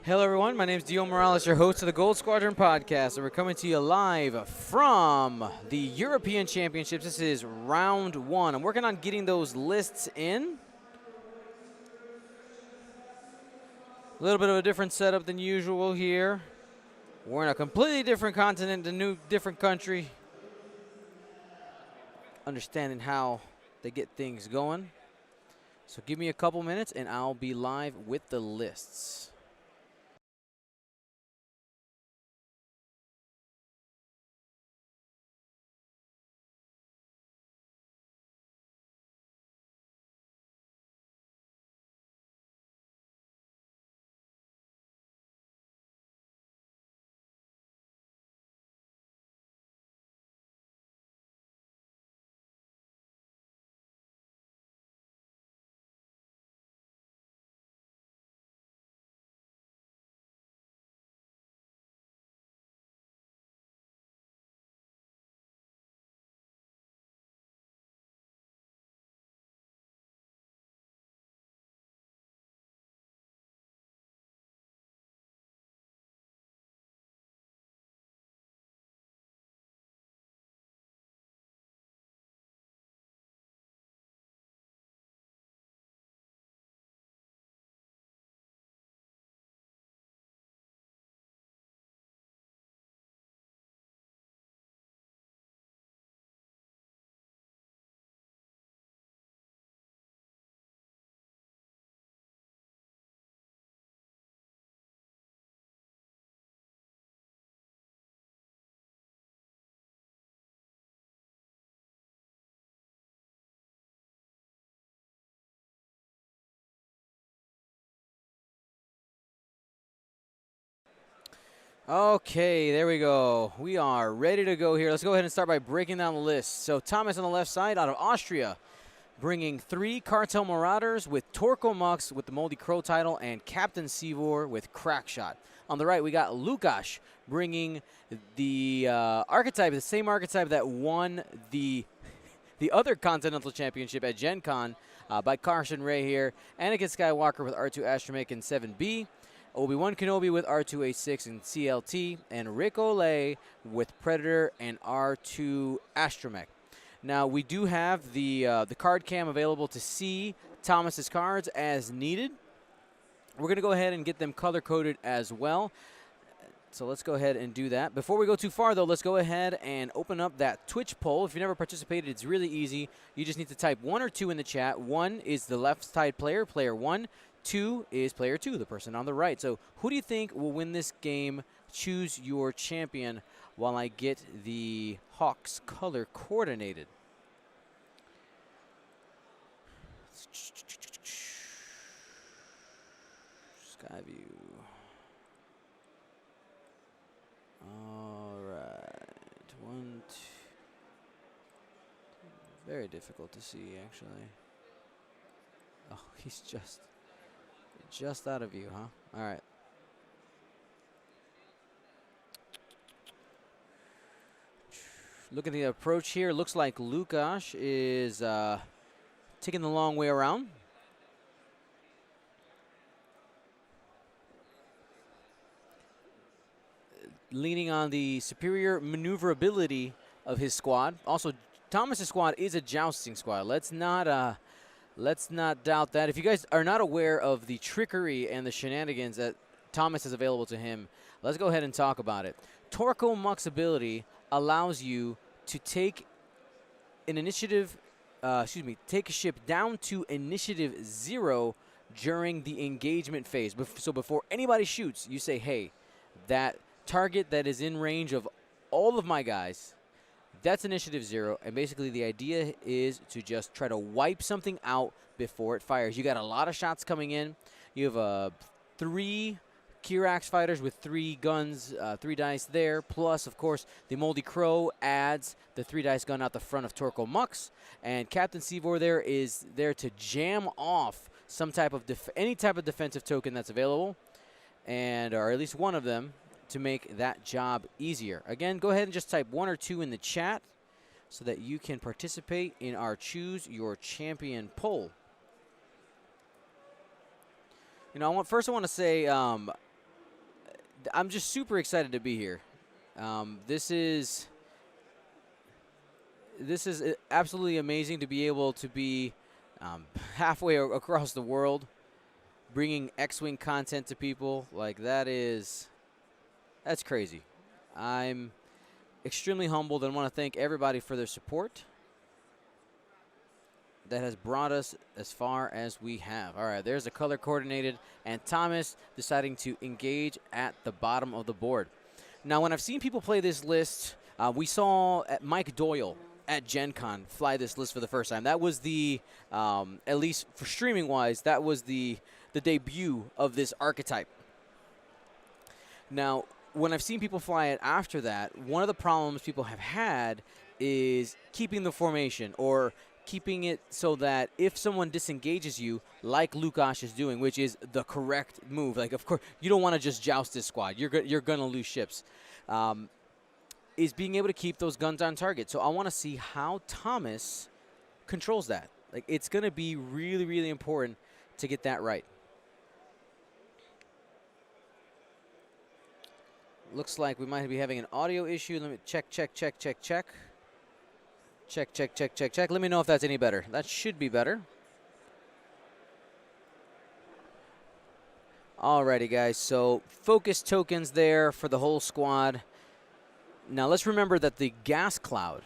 Hello, everyone. My name is Dio Morales, your host of the Gold Squadron podcast, and we're coming to you live from the European Championships. This is round one. I'm working on getting those lists in. A little bit of a different setup than usual here. We're in a completely different continent, different country. Understanding how they get things going. So give me a couple minutes, and I'll be live with the lists. Okay, there we go. We are ready to go here. Let's go ahead and start by breaking down the list. So Thomas on the left side out of Austria, bringing 3 Cartel Marauders with Torko Mux with the Moldy Crow title and Captain Sivor with Crackshot. On the right, we got Lukasz bringing the archetype, the same archetype that won the other Continental Championship at Gen Con by Carson Ray here. Anakin Skywalker with R2 Astromech and 7B. Obi-Wan Kenobi with R2A6 and CLT, and Rick Olay with Predator and R2 Astromech. Now, we do have the card cam available to see Thomas's cards as needed. We're going to go ahead and get them color-coded as well. So let's go ahead and do that. Before we go too far, though, let's go ahead and open up that Twitch poll. If you never participated, it's really easy. You just need to type 1 or 2 in the chat. 1 is the left side player, player 1. 2 is player 2, the person on the right. So who do you think will win this game? Choose your champion while I get the Hawks color coordinated. Skyview. All right. 1, 2. Very difficult to see, actually. Oh, he's just out of view, huh? All right. Look at the approach here. Looks like Lukasz is taking the long way around. Leaning on the superior maneuverability of his squad. Also, Thomas's squad is a jousting squad. Let's not doubt that. If you guys are not aware of the trickery and the shenanigans that Thomas has available to him, let's go ahead and talk about it. Torko Mux ability allows you to take an initiative, take a ship down to initiative 0 during the engagement phase. So before anybody shoots, you say, hey, that target that is in range of all of my guys, that's initiative 0, and basically the idea is to just try to wipe something out before it fires. You got a lot of shots coming in. You have 3 Kirax fighters with 3 guns, 3 dice there, plus, of course, the Moldy Crow adds the 3 dice gun out the front of Torko Mux, and Captain Sivor there is there to jam off some type of any type of defensive token that's available, or at least one of them, to make that job easier. Again, go ahead and just type 1 or 2 in the chat so that you can participate in our Choose Your Champion poll. You know, first I want to say I'm just super excited to be here. This is absolutely amazing to be able to be halfway across the world, bringing X-Wing content to people. Like, that's crazy. I'm extremely humbled and want to thank everybody for their support that has brought us as far as we have. All right, there's a color coordinated, and Thomas deciding to engage at the bottom of the board. Now, when I've seen people play this list, we saw Mike Doyle at Gen Con fly this list for the first time. That was the, at least for streaming-wise, that was the debut of this archetype. Now, when I've seen people fly it after that, one of the problems people have had is keeping the formation, or keeping it so that if someone disengages you, like Lukasz is doing, which is the correct move, like, of course, you don't want to just joust this squad. You're going to lose ships. Is being able to keep those guns on target. So I want to see how Thomas controls that. Like, it's going to be really, really important to get that right. Looks like we might be having an audio issue. Let me check. Check. Let me know if that's any better. That should be better. Alrighty, guys. So focus tokens there for the whole squad. Now let's remember that the gas cloud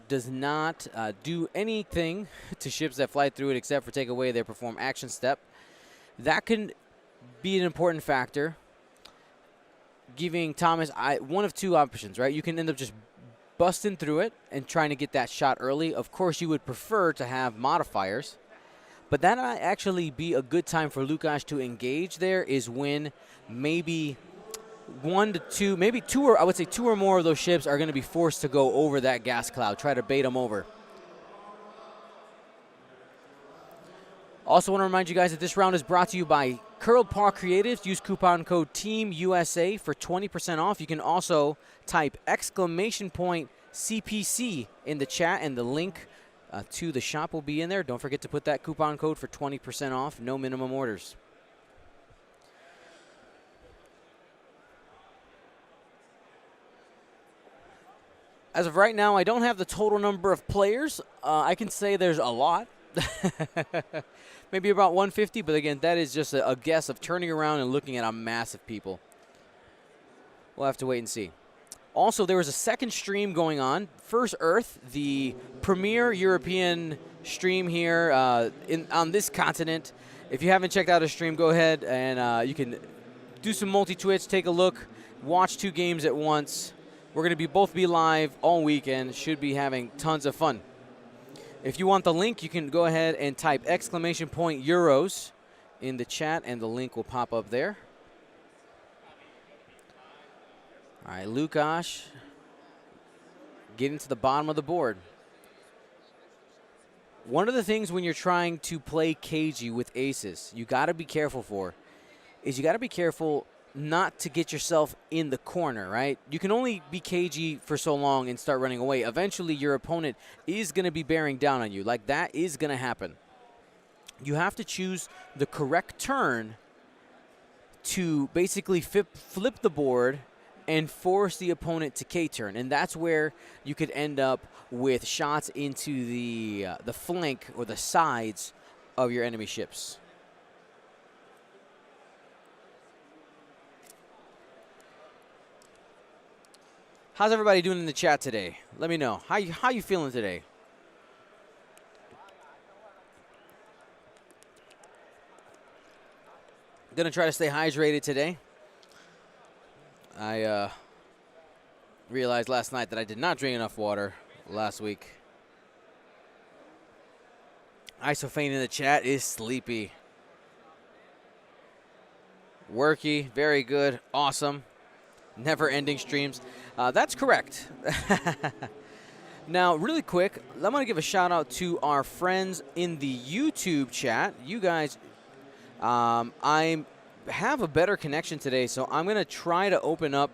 does not do anything to ships that fly through it except for take away their perform action step. That can be an important factor, giving Thomas one of two options, right? You can end up just busting through it and trying to get that shot early. Of course, you would prefer to have modifiers, but that might actually be a good time for Lukasz to engage there, is when maybe one to two, maybe two, or I would say two or more of those ships are going to be forced to go over that gas cloud, try to bait them over. Also want to remind you guys that this round is brought to you by Curled Paw Creatives. Use coupon code TEAMUSA for 20% off. You can also type !CPC in the chat, and the link to the shop will be in there. Don't forget to put that coupon code for 20% off. No minimum orders. As of right now, I don't have the total number of players. I can say there's a lot. Maybe about 150, but again, that is just a guess of turning around and looking at a mass of people. We'll have to wait and see. Also, there was a second stream going on. First Earth, the premier European stream here on this continent. If you haven't checked out a stream, go ahead and you can do some multi-twitch, take a look, watch 2 games at once. We're going to both be live all weekend. Should be having tons of fun. If you want the link, you can go ahead and type !Euros in the chat, and the link will pop up there. All right, Lukasz getting to the bottom of the board. One of the things when you're trying to play cagey with aces, you got to be careful not to get yourself in the corner, right? You can only be cagey for so long and start running away. Eventually, your opponent is going to be bearing down on you. Like, that is going to happen. You have to choose the correct turn to basically flip the board and force the opponent to K-turn. And that's where you could end up with shots into the flank or the sides of your enemy ships. How's everybody doing in the chat today? Let me know. How you feeling today? Gonna try to stay hydrated today. I realized last night that I did not drink enough water last week. Isofane in the chat is sleepy. Worky, very good, awesome. Never-ending streams. That's correct. Now, really quick, I'm going to give a shout-out to our friends in the YouTube chat. You guys, I have a better connection today, so I'm going to try to open up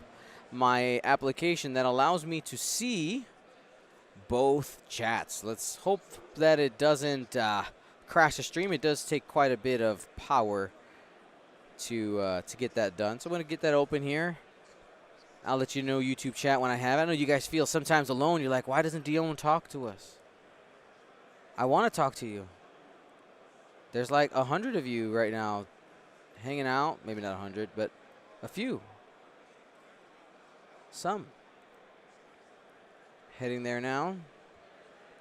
my application that allows me to see both chats. Let's hope that it doesn't crash the stream. It does take quite a bit of power to get that done. So I'm going to get that open here. I'll let you know, YouTube chat, when I have it. I know you guys feel sometimes alone. You're like, why doesn't Dion talk to us? I want to talk to you. There's like 100 of you right now hanging out. Maybe not 100, but a few. Some. Heading there now.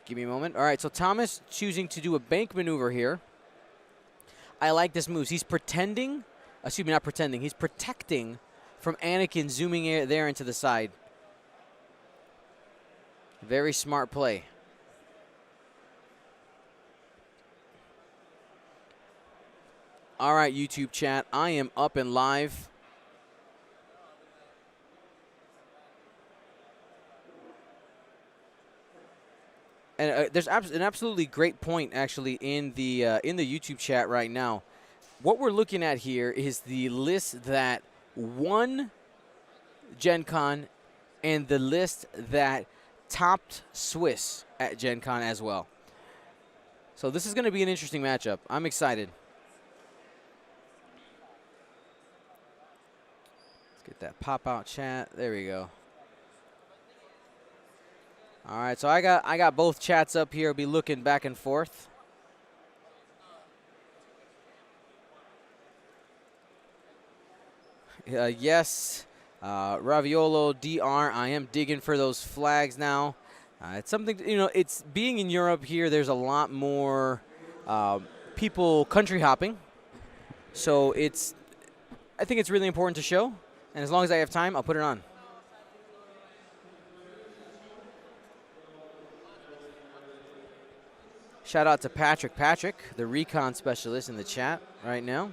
Give me a moment. All right, so Thomas choosing to do a bank maneuver here. I like this move. He's pretending, excuse me, not pretending. He's protecting from Anakin zooming there into the side. Very smart play. All right, YouTube chat, I am up and live. And there's an absolutely great point, actually, in the YouTube chat right now. What we're looking at here is the list that won Gen Con and the list that topped Swiss at Gen Con as well. So this is going to be an interesting matchup. I'm excited. Let's get that pop-out chat. There we go. All right, so I got both chats up here. I'll be looking back and forth. Yes, Raviolo, DR, I am digging for those flags now. It's something, you know, it's being in Europe here, there's a lot more people country hopping. So I think it's really important to show. And as long as I have time, I'll put it on. Shout out to Patrick, the recon specialist in the chat right now.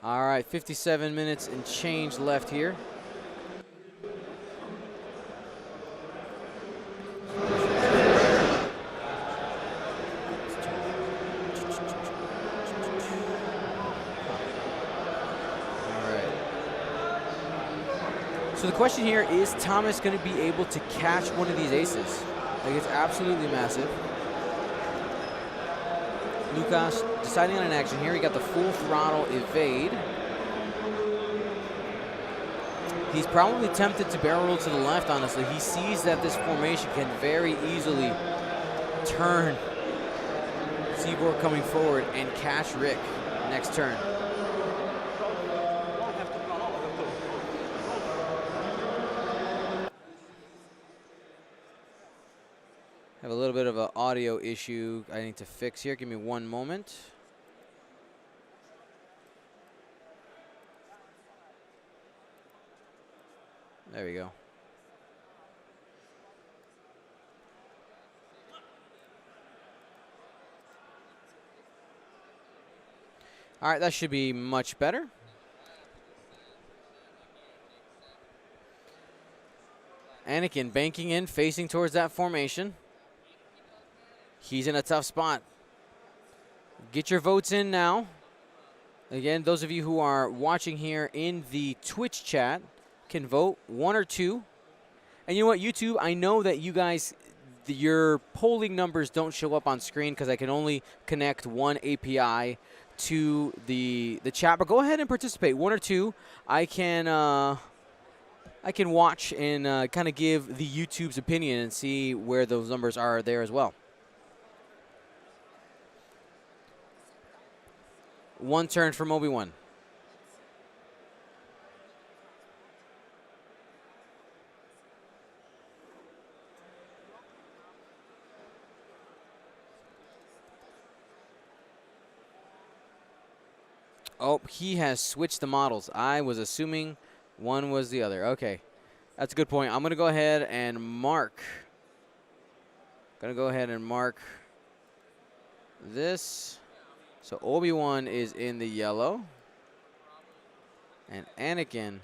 All right, 57 minutes and change left here. So the question here, is Thomas going to be able to catch one of these aces? Like, it's absolutely massive. Lukasz deciding on an action here. He got the full throttle evade. He's probably tempted to barrel roll to the left, honestly. He sees that this formation can very easily turn Seaborg coming forward and catch Rick next turn. Have a little bit of an audio issue I need to fix here. Give me one moment. There we go. All right, that should be much better. Anakin banking in, facing towards that formation. He's in a tough spot. Get your votes in now. Again, those of you who are watching here in the Twitch chat can vote 1 or 2. And you know what, YouTube, I know that you guys, your polling numbers don't show up on screen because I can only connect one API to the chat. But go ahead and participate. 1 or 2. I can watch and kind of give the YouTube's opinion and see where those numbers are there as well. One turn from Obi-Wan. Oh, he has switched the models. I was assuming one was the other. Okay, that's a good point. I'm going to go ahead and mark. This. So Obi-Wan is in the yellow, and Anakin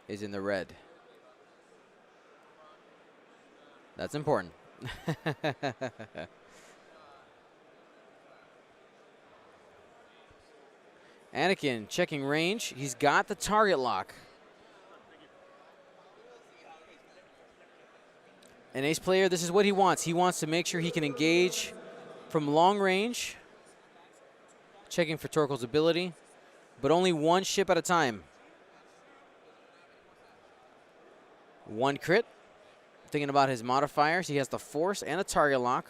is in the red. That's important. Anakin checking range. He's got the target lock. An ace player, this is what he wants. He wants to make sure he can engage from long range, checking for Torko's ability, but only one ship at a time. One crit. Thinking about his modifiers, he has the force and a target lock.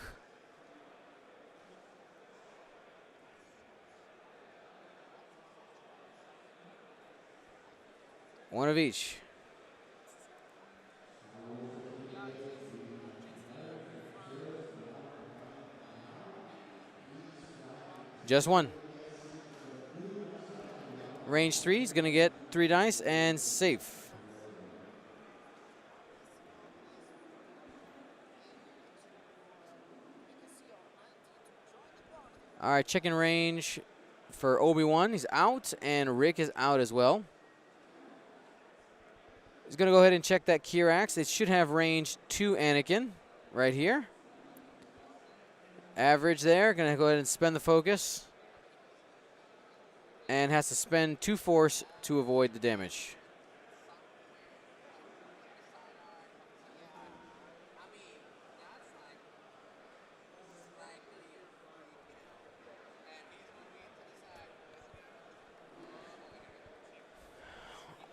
One of each. Just one. Range 3, he's going to get 3 dice and safe. All right, checking range for Obi-Wan. He's out, and Rick is out as well. He's going to go ahead and check that Kirax. It should have range to Anakin right here. Average there. Going to go ahead and spend the focus. And has to spend 2 force to avoid the damage.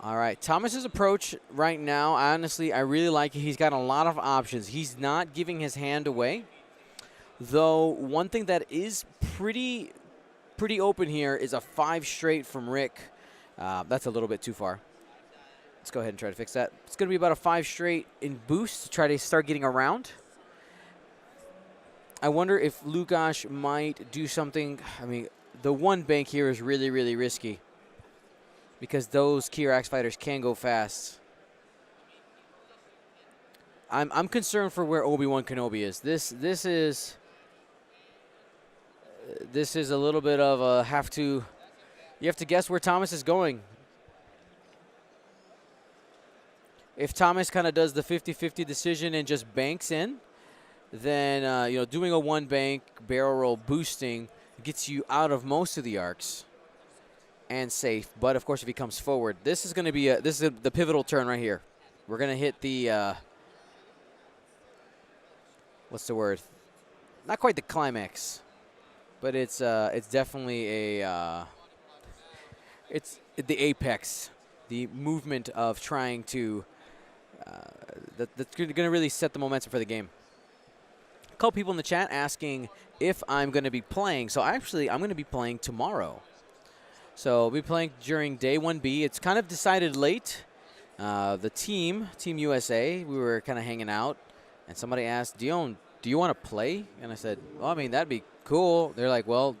All right, Thomas's approach right now, honestly, I really like it. He's got a lot of options. He's not giving his hand away. Though one thing that is pretty open here is a 5 straight from Rick. That's a little bit too far. Let's go ahead and try to fix that. It's going to be about a 5 straight in boost to try to start getting around. I wonder if Lukasz might do something. I mean, the 1 bank here is really, really risky because those Kirax fighters can go fast. I'm concerned for where Obi-Wan Kenobi is. This is a little bit of a you have to guess where Thomas is going. If Thomas kind of does the 50-50 decision and just banks in, then doing a 1 bank barrel roll boosting gets you out of most of the arcs and safe. But of course, if he comes forward, this is going to be the pivotal turn right here. We're going to hit the what's the word? Not quite the climax. But it's definitely it's the apex, the movement of trying to that's going to really set the momentum for the game. A couple people in the chat asking if I'm going to be playing. So actually, I'm going to be playing tomorrow. So I'll be playing during day 1B. It's kind of decided late. The Team USA, we were kind of hanging out, and somebody asked, Dion, do you want to play? And I said, well, I mean, that'd be cool. They're like, well,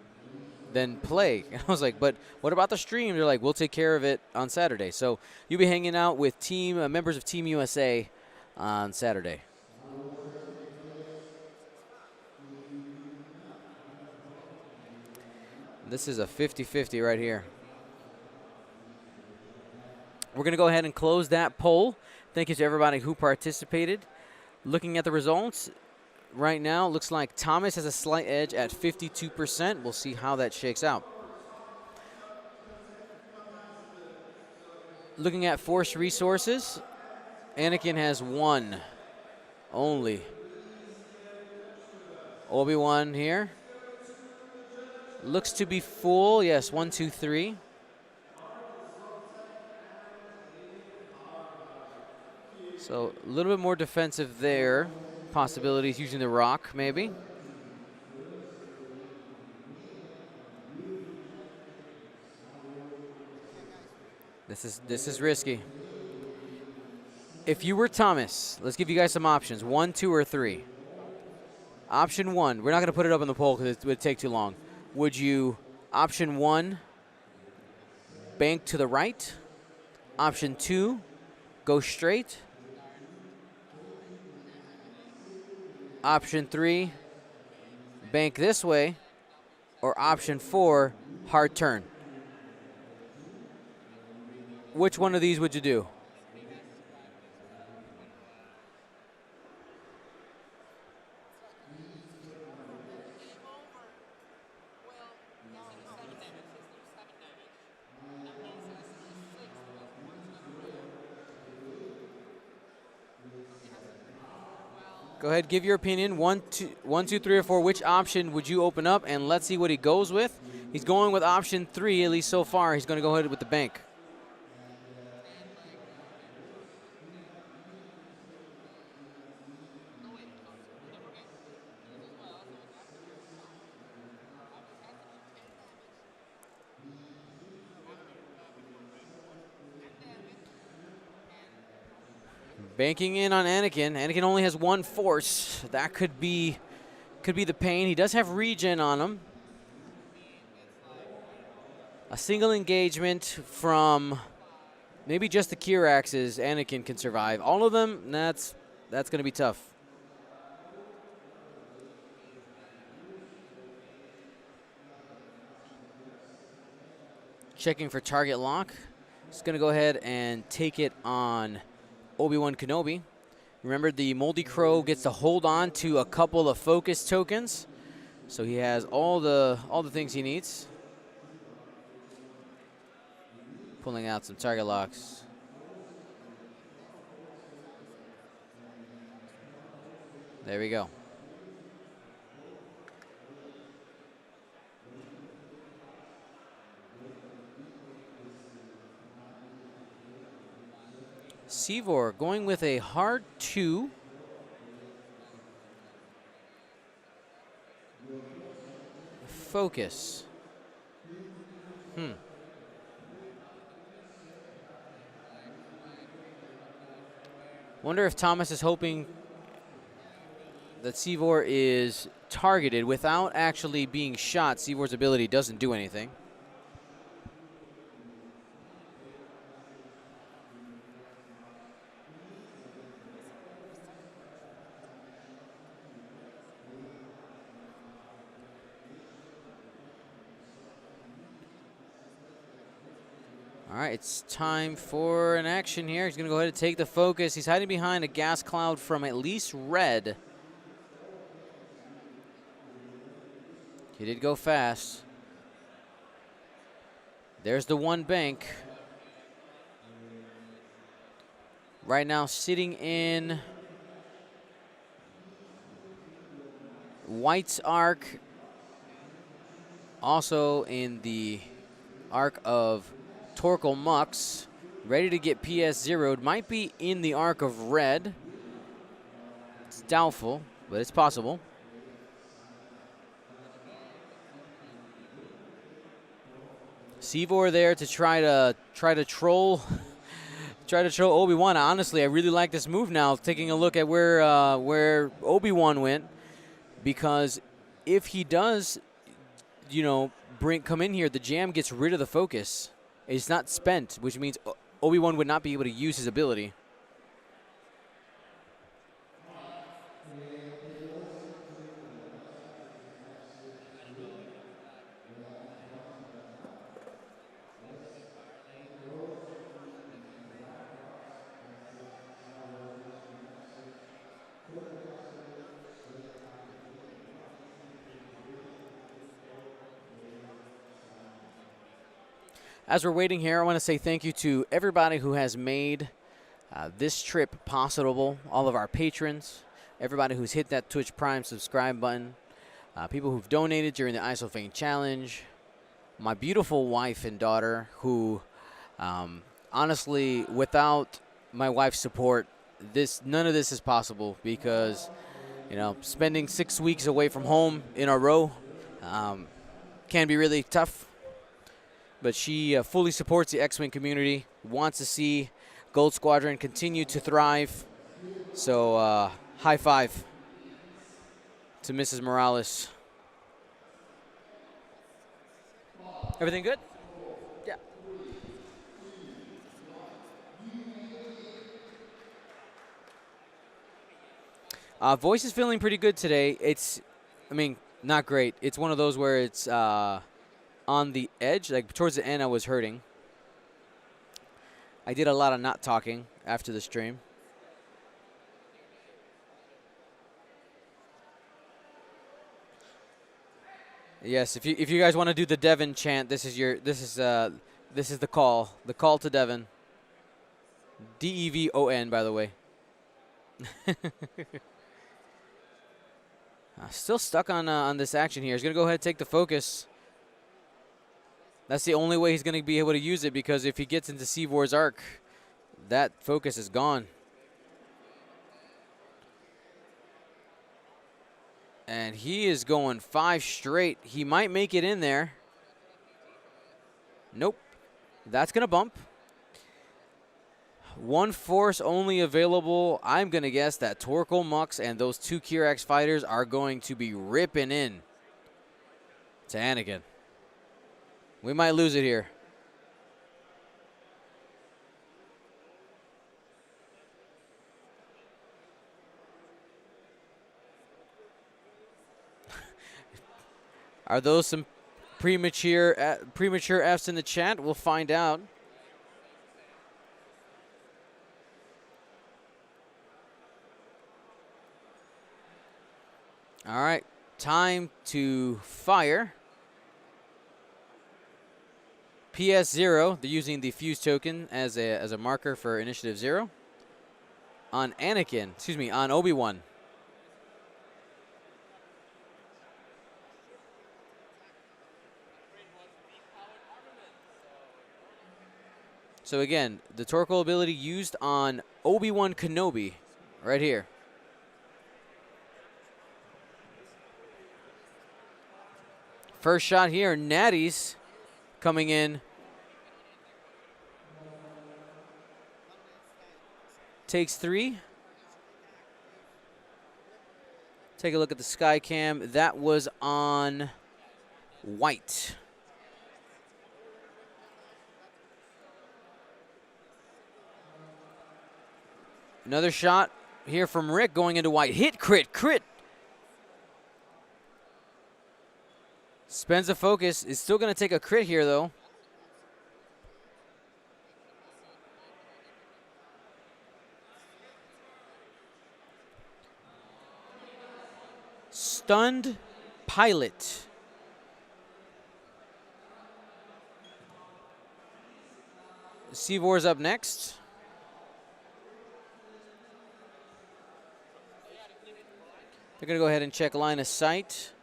then play. And I was like, but what about the stream? They're like, we'll take care of it on Saturday. So you'll be hanging out with members of Team USA on Saturday. This is a 50-50 right here. We're going to go ahead and close that poll. Thank you to everybody who participated. Looking at the results, right now, it looks like Thomas has a slight edge at 52%. We'll see how that shakes out. Looking at force resources, Anakin has 1 only. Obi-Wan here. Looks to be full. Yes, 1, 2, 3. So a little bit more defensive there. Possibilities using the rock, maybe. This is risky. If you were Thomas, let's give you guys some options. 1, 2, or 3. Option 1. We're not going to put it up in the poll because it would take too long. Would you, option 1, bank to the right? Option 2, go straight? Option 3, bank this way? Or option 4, hard turn? Which one of these would you do? Go ahead, give your opinion. 1, 2, 3, or 4. Which option would you open up? And let's see what he goes with. He's going with option 3, at least so far. He's going to go ahead with the bank. Banking in on Anakin. Anakin only has 1 force. That could be the pain. He does have regen on him. A single engagement from maybe just the Kiraxes Anakin can survive. All of them, that's going to be tough. Checking for target lock. Just going to go ahead and take it on Obi-Wan Kenobi. Remember, the Moldy Crow gets to hold on to a couple of focus tokens, so he has all the things he needs. Pulling out some target locks. There we go. Sivor going with a hard 2. Focus. Wonder if Thomas is hoping that Sivor is targeted without actually being shot. Sivor's ability doesn't do anything. All right, it's time for an action here. He's going to go ahead and take the focus. He's hiding behind a gas cloud from at least red. He did go fast. There's the 1 bank. Right now sitting in White's arc. Also in the arc of Torkoal Mux, ready to get PS zeroed. Might be in the arc of red. It's doubtful, but it's possible. Sivor there to try to troll Obi-Wan. Honestly, I really like this move now. Taking a look at where Obi-Wan went, because if he does, come in here, the jam gets rid of the focus. It's not spent, which means Obi-Wan would not be able to use his ability. As we're waiting here, I want to say thank you to everybody who has made this trip possible, all of our patrons, everybody who's hit that Twitch Prime subscribe button, people who've donated during the Isofane Challenge, my beautiful wife and daughter who, honestly, without my wife's support, none of this is possible, because, spending 6 weeks away from home in a row can be really tough. But she fully supports the X-Wing community, wants to see Gold Squadron continue to thrive. So high five to Mrs. Morales. Everything good? Yeah. Voice is feeling pretty good today. Not great. It's one of those where it's on the edge, like towards the end I was hurting. I did a lot of not talking after the stream. Yes, if you guys want to do the Devon chant, this is the call. The call to Devon. DEVON, by the way. Still stuck on this action here. He's going to go ahead and take the focus. That's the only way he's going to be able to use it, because if he gets into Sivor's arc, that focus is gone. And he is going 5 straight. He might make it in there. Nope. That's going to bump. 1 force only available. I'm going to guess that Torkoal Mux and those 2 Kirax fighters are going to be ripping in to Anakin. We might lose it here. Are those some premature Fs in the chat? We'll find out. All right, time to fire. PS0, they're using the fuse token as a marker for initiative 0. On Anakin, excuse me, on Obi-Wan. So again, the Torkoal ability used on Obi-Wan Kenobi, right here. First shot here, Natty's coming in. Takes 3. Take a look at the sky cam. That was on White. Another shot here from Rick going into White. Hit, crit, crit. Spends a focus. Is still going to take a crit here, though. Stunned pilot. Sivor's up next. They're going to go ahead and check line of sight.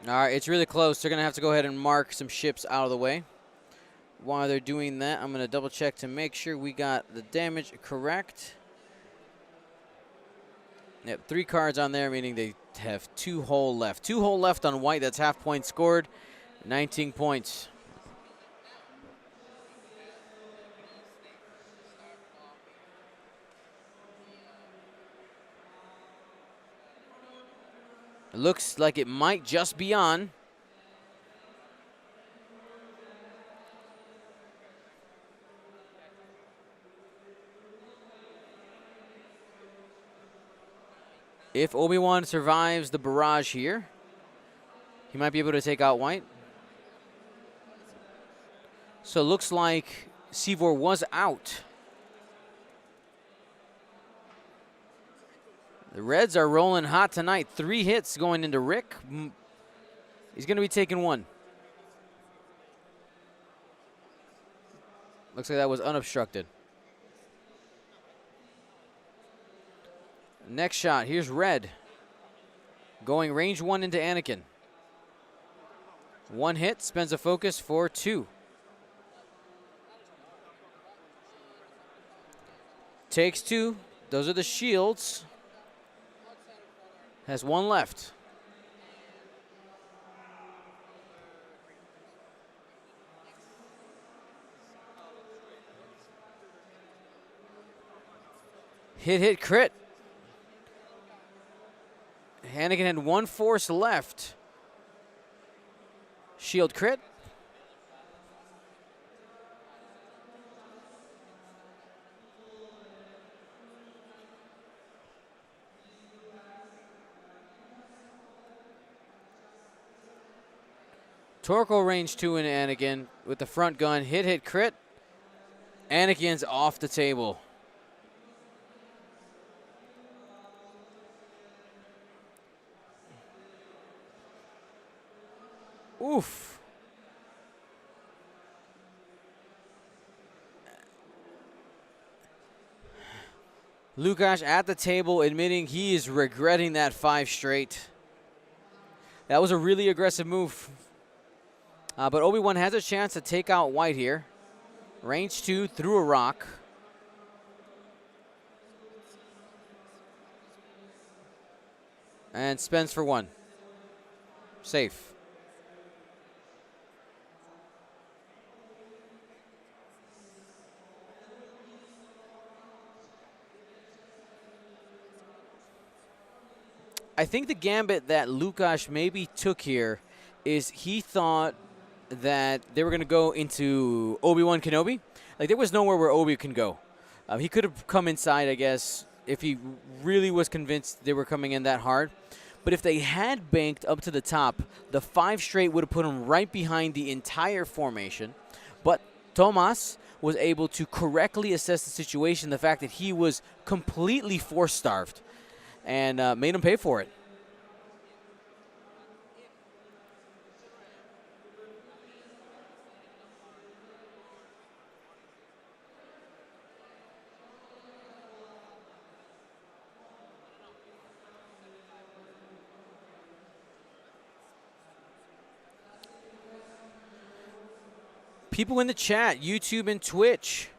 All right, it's really close. They're going to have to go ahead and mark some ships out of the way. While they're doing that, I'm going to double check to make sure we got the damage correct. Yep, 3 cards on there, meaning they have 2 hull left. 2 hull left on White. That's half point scored. 19 points. It looks like it might just be on. If Obi-Wan survives the barrage here, he might be able to take out White. So it looks like Sivor was out. The Reds are rolling hot tonight. 3 hits going into Rick. He's going to be taking 1. Looks like that was unobstructed. Next shot, here's Red. Going range 1 into Anakin. 1 hit, spends a focus for 2. Takes 2. Those are the shields. Has 1 left. Hit, crit. Anakin had 1 force left. Shield crit. Torkoal range 2 into Anakin with the front gun. Hit, crit. Anakin's off the table. Oof. Lukasz at the table admitting he is regretting that 5 straight. That was a really aggressive move. But Obi-Wan has a chance to take out White here. Range 2 through a rock. And spends for 1. Safe. I think the gambit that Lukasz maybe took here is he thought that they were going to go into Obi-Wan Kenobi. Like, there was nowhere where Obi can go. He could have come inside, I guess, if he really was convinced they were coming in that hard. But if they had banked up to the top, the 5 straight would have put him right behind the entire formation. But Tomas was able to correctly assess the situation, the fact that he was completely force-starved, and made him pay for it. People in the chat, YouTube and Twitch,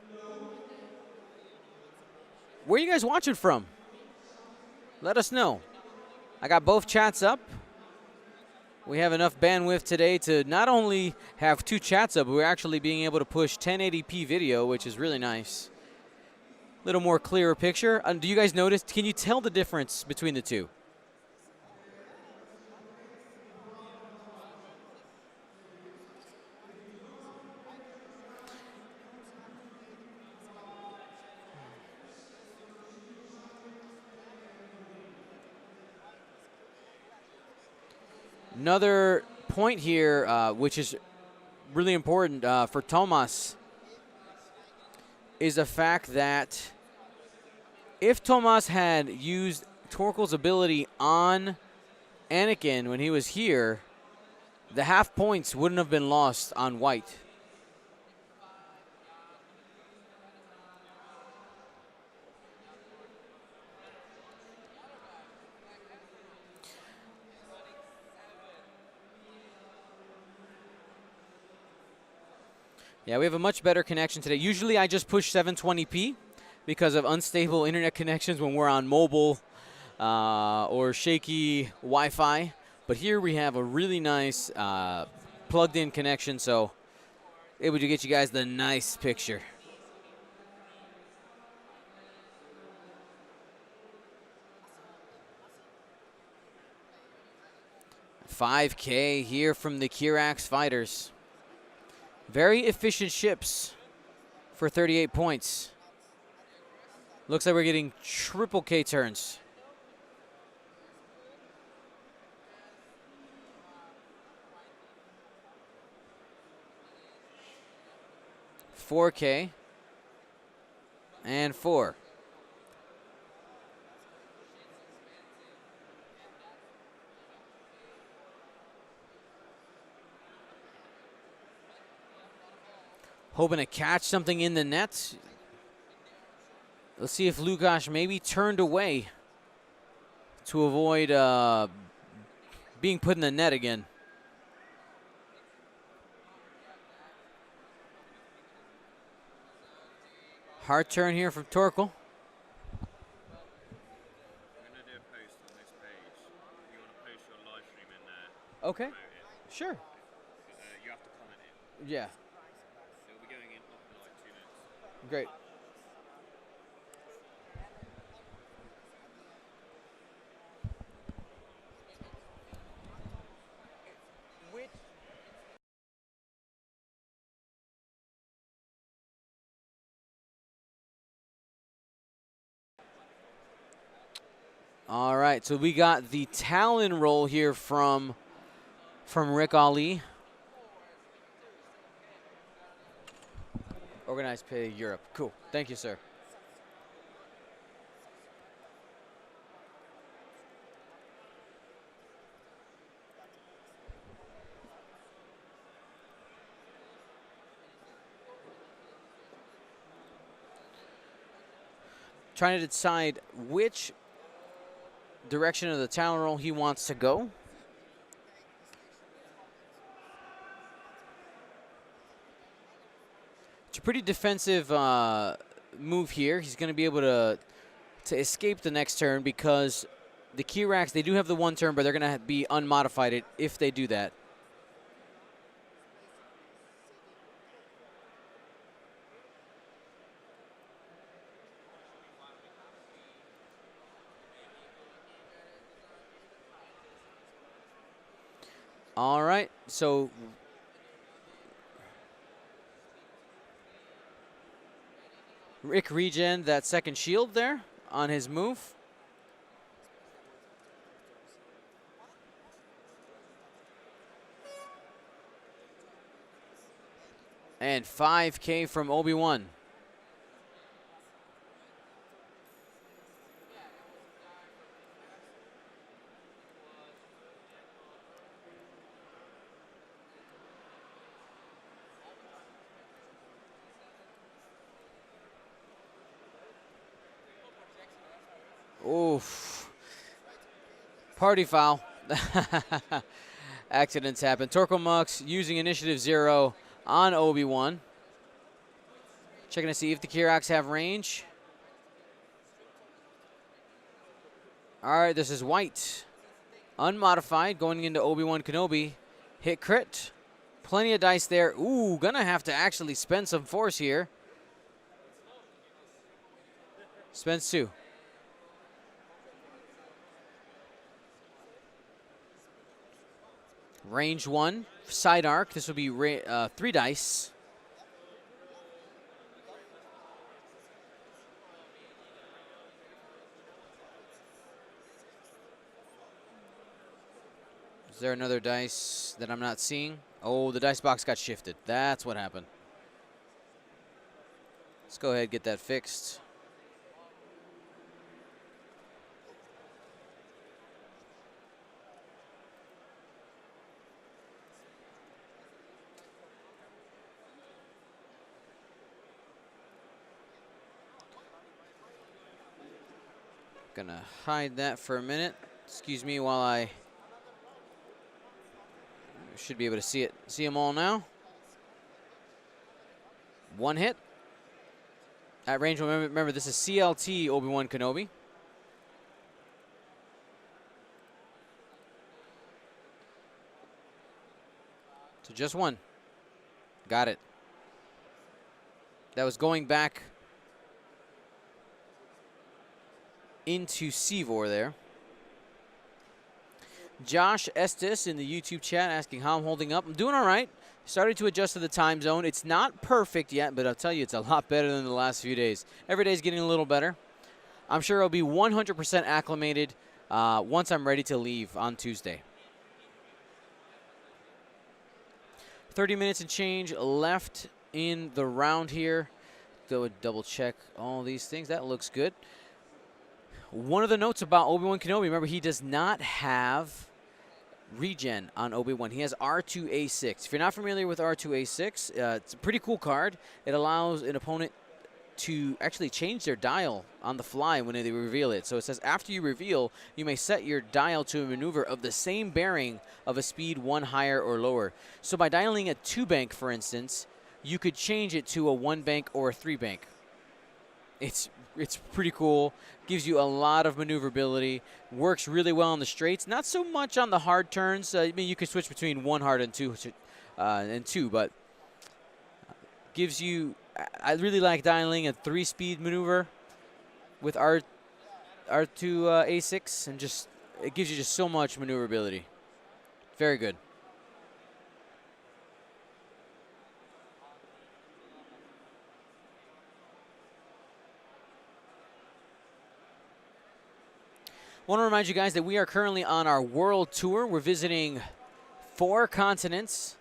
where are you guys watching from? Let us know. I got both chats up. We have enough bandwidth today to not only have 2 chats up, but we're actually being able to push 1080p video, which is really nice. A little more clearer picture. Do you guys notice? Can you tell the difference between the two? Another point here, which is really important for Tomas, is the fact that if Tomas had used Torkel's ability on Anakin when he was here, the half points wouldn't have been lost on White. Yeah, we have a much better connection today. Usually I just push 720p because of unstable internet connections when we're on mobile or shaky Wi-Fi. But here we have a really nice plugged-in connection, so able to get you guys the nice picture. $5K here from the Kirax fighters. Very efficient ships for 38 points. Looks like we're getting triple K turns. $4K and 4. Hoping to catch something in the net. Let's see if Lukasz maybe turned away to avoid being put in the net again. Hard turn here from Torkel. I'm going to do a post on this page. You want to post your live stream in there? Okay. Sure. You have to comment it. Yeah. It'll be going in like 2 minutes. Great. All right, so we got the Talon roll here from Rick Ali. Organized pay Europe. Cool. Thank you, sir. trying to decide which direction of the Talon Roll he wants to go. It's a pretty defensive move here. He's going to be able to escape the next turn because the Kiraks, they do have the 1 turn, but they're going to be unmodified if they do that. All right, so Rick regen that second shield there on his move. And 5K from Obi-Wan. Oof. Party foul. Accidents happen. Torkomux using initiative 0 on Obi-Wan. Checking to see if the Kiraks have range. All right, this is white. Unmodified, going into Obi-Wan Kenobi. Hit crit. Plenty of dice there. Ooh, gonna have to actually spend some force here. Spends 2. Range 1, side arc. This will be 3 dice. Is there another dice that I'm not seeing? Oh, the dice box got shifted. That's what happened. Let's go ahead and get that fixed. Gonna hide that for a minute. Excuse me while I should be able to see it. See them all now. 1 hit. At range, remember this is CLT Obi-Wan Kenobi. So just 1. Got it. That was going back into Sivor there. Josh Estes in the YouTube chat asking how I'm holding up. I'm doing all right. Started to adjust to the time zone. It's not perfect yet, but I'll tell you, it's a lot better than the last few days. Every day is getting a little better. I'm sure I'll be 100% acclimated once I'm ready to leave on Tuesday. 30 minutes and change left in the round here. Go and double check all these things. That looks good. One of the notes about Obi-Wan Kenobi, remember, he does not have regen on Obi-Wan. He has R2A6. If you're not familiar with R2A6, it's a pretty cool card. It allows an opponent to actually change their dial on the fly when they reveal it. So it says after you reveal, you may set your dial to a maneuver of the same bearing of a speed 1 higher or lower. So by dialing a 2-bank, for instance, you could change it to a 1-bank or a 3-bank. It's pretty cool. Gives you a lot of maneuverability. Works really well on the straights. Not so much on the hard turns. I mean, you can switch between 1 hard and 2, but gives you. I really like dialing a 3-speed maneuver with R2A6, and just it gives you just so much maneuverability. Very good. Want to remind you guys that we are currently on our world tour. We're visiting 4 continents,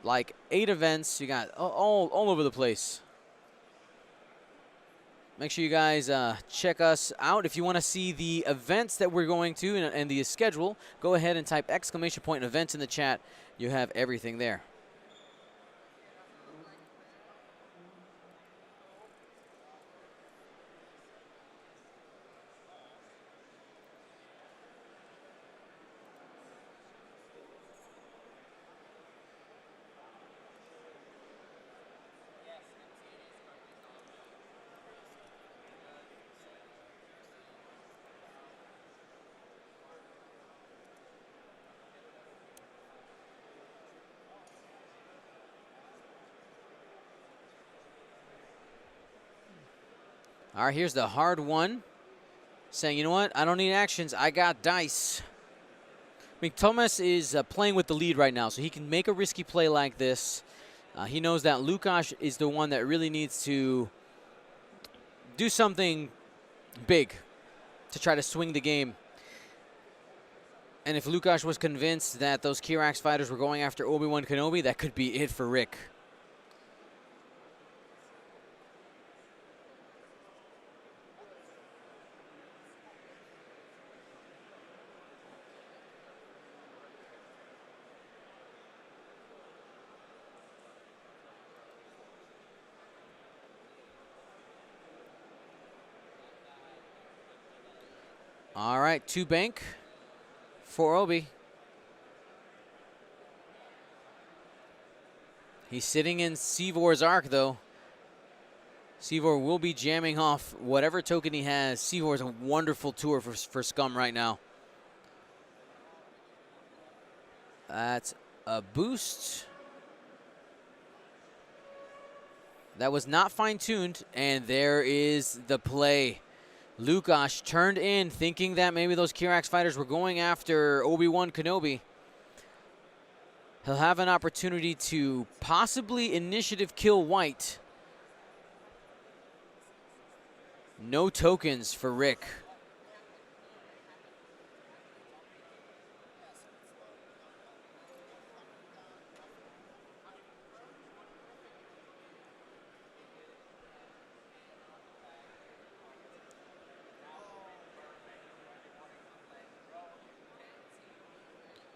like 8 events. You got all over the place. Make sure you guys check us out. If you want to see the events that we're going to and the schedule, go ahead and type ! events in the chat. You have everything there. All right, here's the hard one. Saying, you know what? I don't need actions. I got dice. I mean, Thomas is playing with the lead right now, so he can make a risky play like this. He knows that Lukasz is the one that really needs to do something big to try to swing the game. And if Lukasz was convinced that those Kirax fighters were going after Obi-Wan Kenobi, that could be it for Rick. All right, 2 bank for Obi. He's sitting in Sivor's arc, though. Sivor will be jamming off whatever token he has. Sivor is a wonderful tour for Scum right now. That's a boost. That was not fine-tuned, and there is the play. Lukasz turned in thinking that maybe those Kirax fighters were going after Obi-Wan Kenobi. He'll have an opportunity to possibly initiative kill White. No tokens for Rick.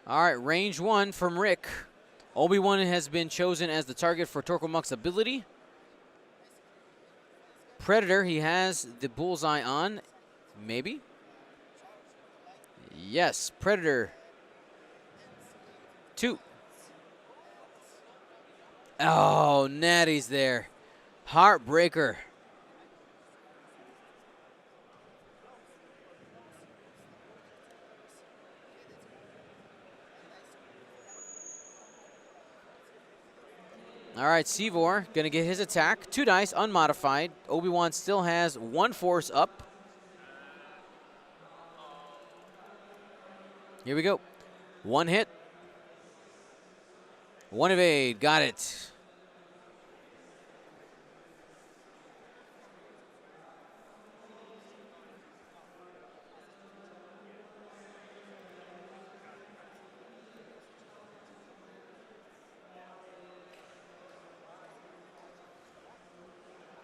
All right, range 1 from Rick. Obi-Wan has been chosen as the target for Torquemuk's ability. Predator, he has the bullseye on. Maybe? Yes, Predator. 2. Oh, Natty's there. Heartbreaker. All right, Sivor going to get his attack. 2 dice, unmodified. Obi-Wan still has 1 force up. Here we go. 1 hit. 1 evade. Got it.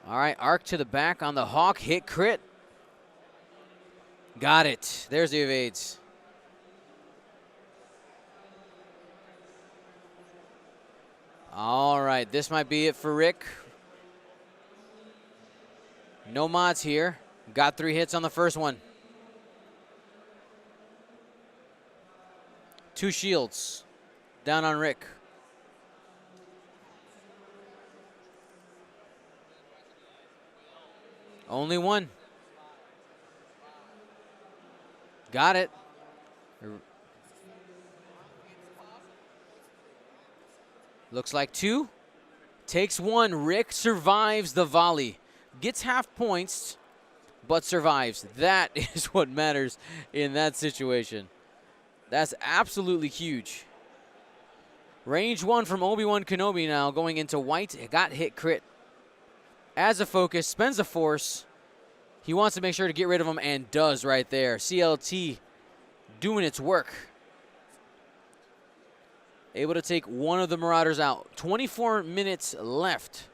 All right, arc to the back on the Hawk. Hit crit. Got it. There's the evades. All right, this might be it for Rick. No mods here. Got 3 hits on the first one. 2 shields down on Rick. Only 1. Got it. Looks like 2. Takes 1. Rick survives the volley. Gets half points, but survives. That is what matters in that situation. That's absolutely huge. Range 1 from Obi-Wan Kenobi now going into White. It got hit crit. As a focus, spends a force. He wants to make sure to get rid of him and does right there. CLT doing its work. Able to take 1 of the Marauders out. 24 minutes left.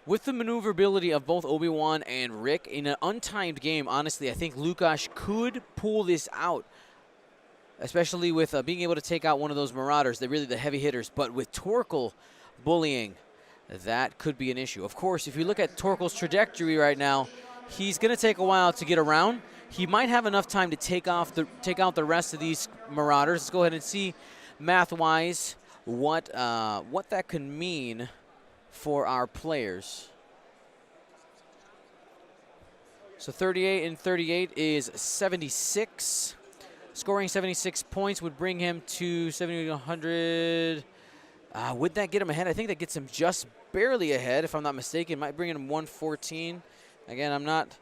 With the maneuverability of both Obi-Wan and Rick in an untimed game, honestly, I think Lukasz could pull this out. Especially with being able to take out one of those Marauders. They're really the heavy hitters. But with Torkel bullying, that could be an issue. Of course, if you look at Torkel's trajectory right now, he's going to take a while to get around. He might have enough time to take out the rest of these Marauders. Let's go ahead and see, math-wise, what that could mean for our players. So 38 and 38 is 76. Scoring 76 points would bring him to 7,100. Would that get him ahead? I think that gets him just barely ahead, if I'm not mistaken. Might bring in 114. Again, I'm not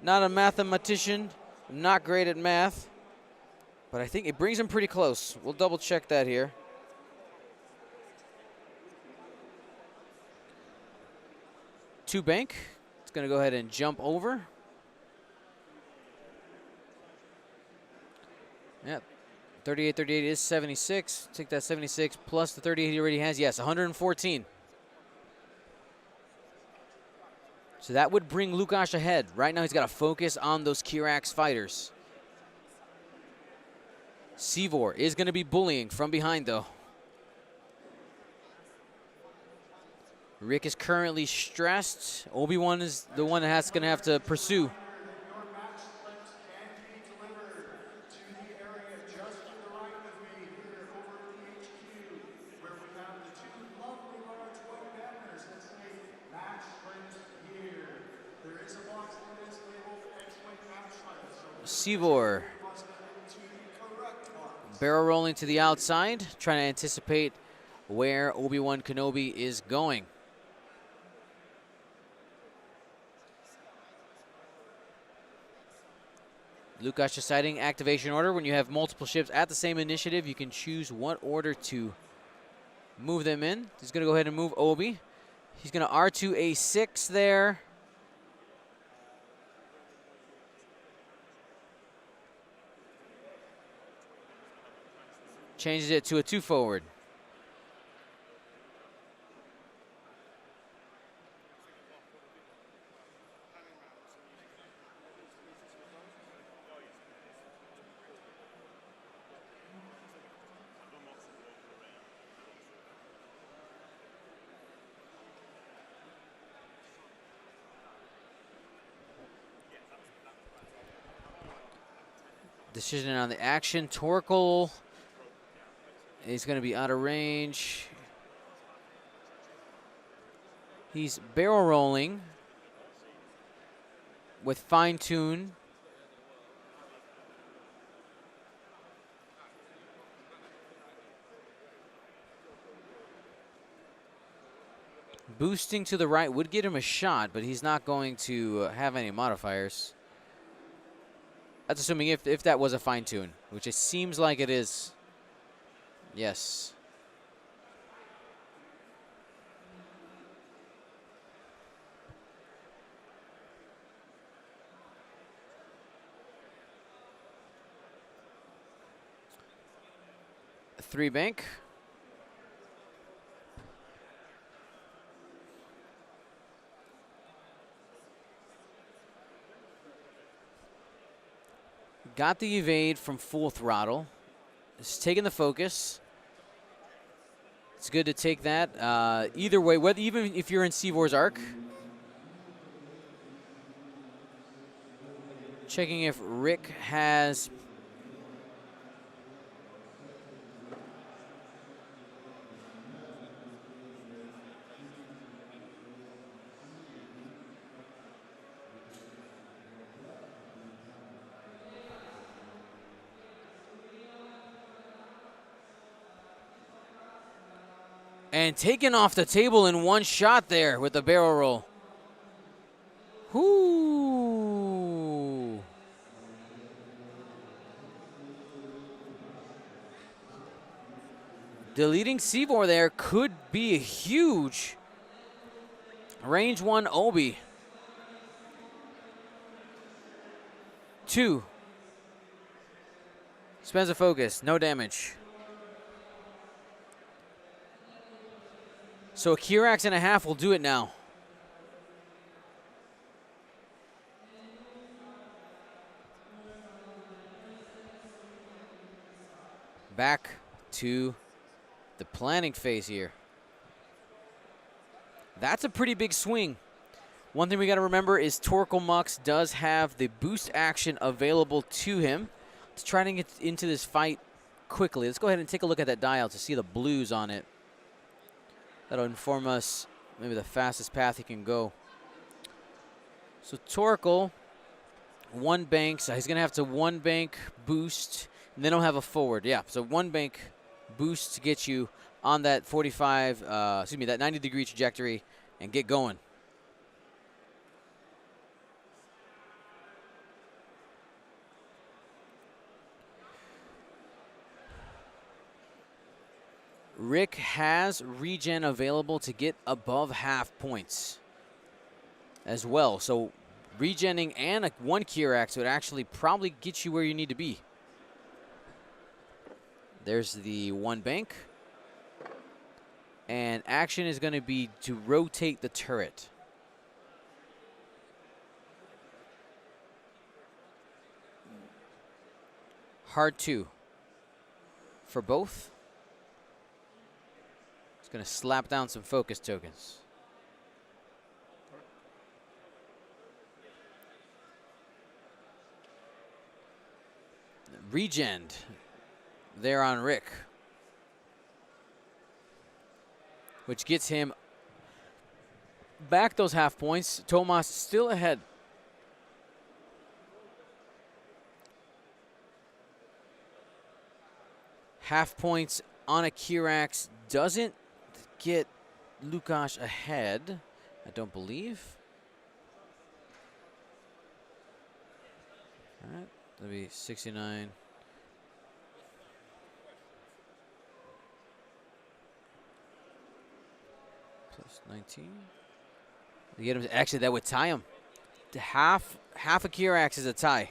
a mathematician. I'm not great at math. But I think it brings him pretty close. We'll double check that here. Two bank. It's going to go ahead and jump over. Yep. 38 is 76. Take that 76 plus the 38 he already has. Yes, 114. So that would bring Lukasz ahead. Right now he's got to focus on those Kirax fighters. Sivor is going to be bullying from behind, though. Rick is currently stressed. Obi-Wan is the one that's going to have to pursue. Sivor barrel rolling to the outside, trying to anticipate where Obi-Wan Kenobi is going. Lukasz deciding activation order. When you have multiple ships at the same initiative, you can choose what order to move them in. He's going to go ahead and move Obi. He's going to R2A6 there. Changes it to a 2 forward. Decision on the action. Torkel is going to be out of range. He's barrel rolling with fine tune. Boosting to the right would get him a shot, but he's not going to have any modifiers. That's assuming if that was a fine tune, which it seems like it is. Yes. A 3 bank. Got the evade from full throttle. It's taking the focus. It's good to take that. Either way, even if you're in Sivor's arc. Checking if Rick has... And taken off the table in one shot there with the barrel roll. Whoo! Deleting Sivor there could be a huge range 1 Obi. 2. Spends a focus, no damage. So a Kirax and a half will do it now. Back to the planning phase here. That's a pretty big swing. One thing we got to remember is Torkel Mux does have the boost action available to him to try to get into this fight quickly. Let's go ahead and take a look at that dial to see the blues on it. That'll inform us maybe the fastest path he can go. So Torkel, 1 bank, so he's going to have to 1 bank boost, and then he'll have a forward. Yeah, so 1 bank boost to get you on that 45, excuse me, that 90-degree trajectory and get going. Rick has regen available to get above half points as well. So regenning and a 1 Kirax would actually probably get you where you need to be. There's the 1 bank. And action is going to be to rotate the turret. Hard 2 for both. Going to slap down some focus tokens. Regened there on Rick, which gets him back those half points. Tomas still ahead. Half points on a Kirax doesn't get Lukasz ahead, I don't believe. All right, that'll be 69. Plus 19. You get him. Actually, that would tie him. Half a Kirax is a tie.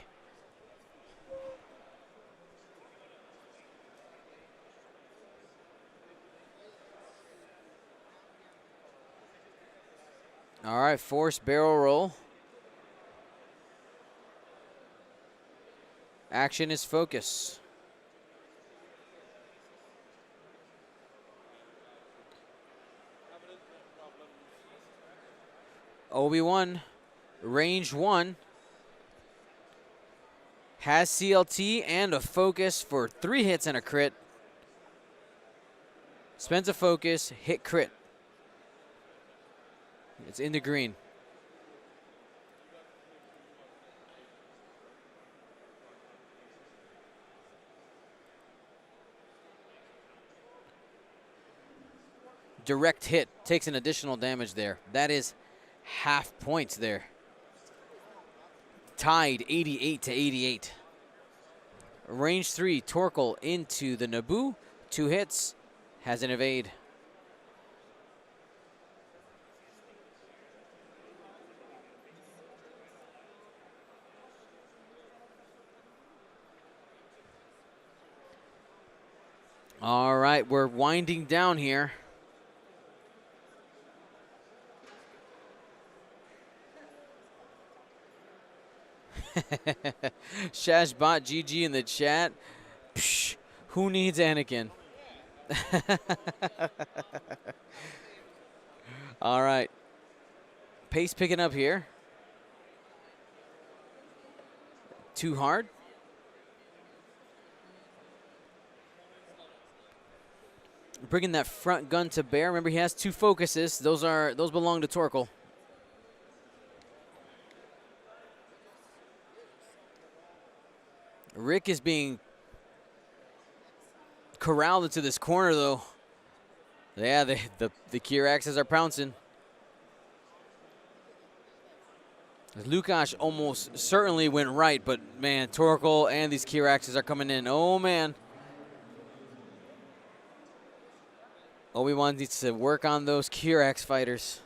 All right, forced barrel roll. Action is focus. Obi-Wan, range 1. Has CLT and a focus for 3 hits and a crit. Spends a focus, hit crit. It's in the green. Direct hit takes an additional damage there. That is half points there. Tied 88 to 88. Range 3, Torkel into the Naboo. 2 hits, has an evade. All right, we're winding down here. Shashbot GG in the chat. Psh, who needs Anakin? All right. Pace picking up here. Too hard. Bringing that front gun to bear. Remember, he has 2 focuses. Those belong to Torkel. Rick is being corralled into this corner, though. Yeah, the Kiraxes are pouncing. Lukasz almost certainly went right, but man, Torkel and these Kiraxes are coming in. Oh man. Obi-Wan needs to work on those Kirax fighters.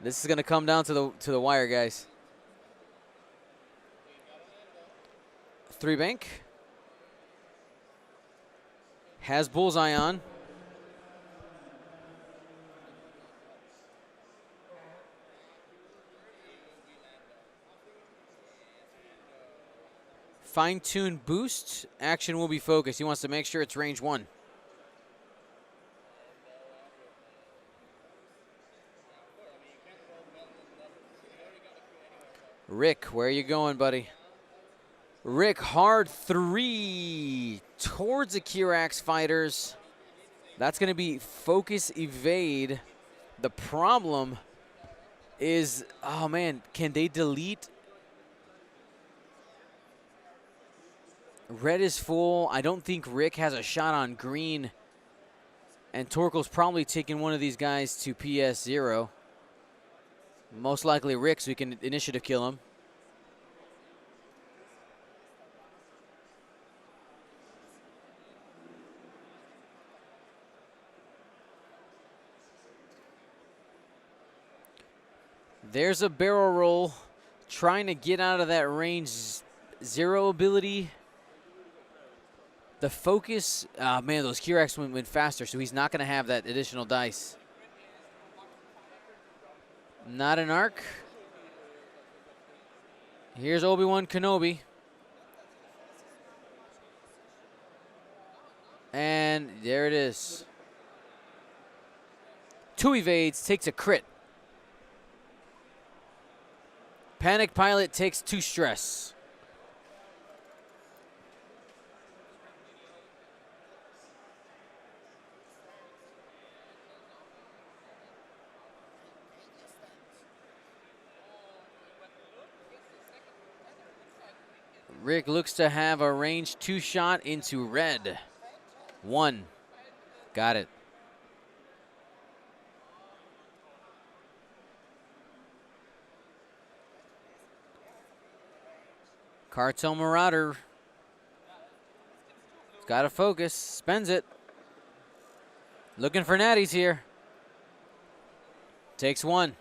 This is going to come down to the wire, guys. 3 bank. Has bullseye on. Fine-tune boost. Action will be focused. He wants to make sure it's range 1. Rick, where are you going, buddy? Rick, hard 3 towards the Kirax fighters. That's going to be focus evade. The problem is, oh man, can they delete? Red is full. I don't think Rick has a shot on green. And Torkel's probably taking one of these guys to PS0. Most likely Rick, so he can initiative kill him. There's a barrel roll, trying to get out of that range 0 ability. The focus, man, those Kirax went faster, so he's not going to have that additional dice. Not an arc. Here's Obi-Wan Kenobi. And there it is. 2 evades, takes a crit. Panic Pilot takes 2 stress. Rick looks to have a range 2 shot into red. 1. Got it. Cartel Marauder. He's got to focus. Spends it. Looking for natties here. Takes 1.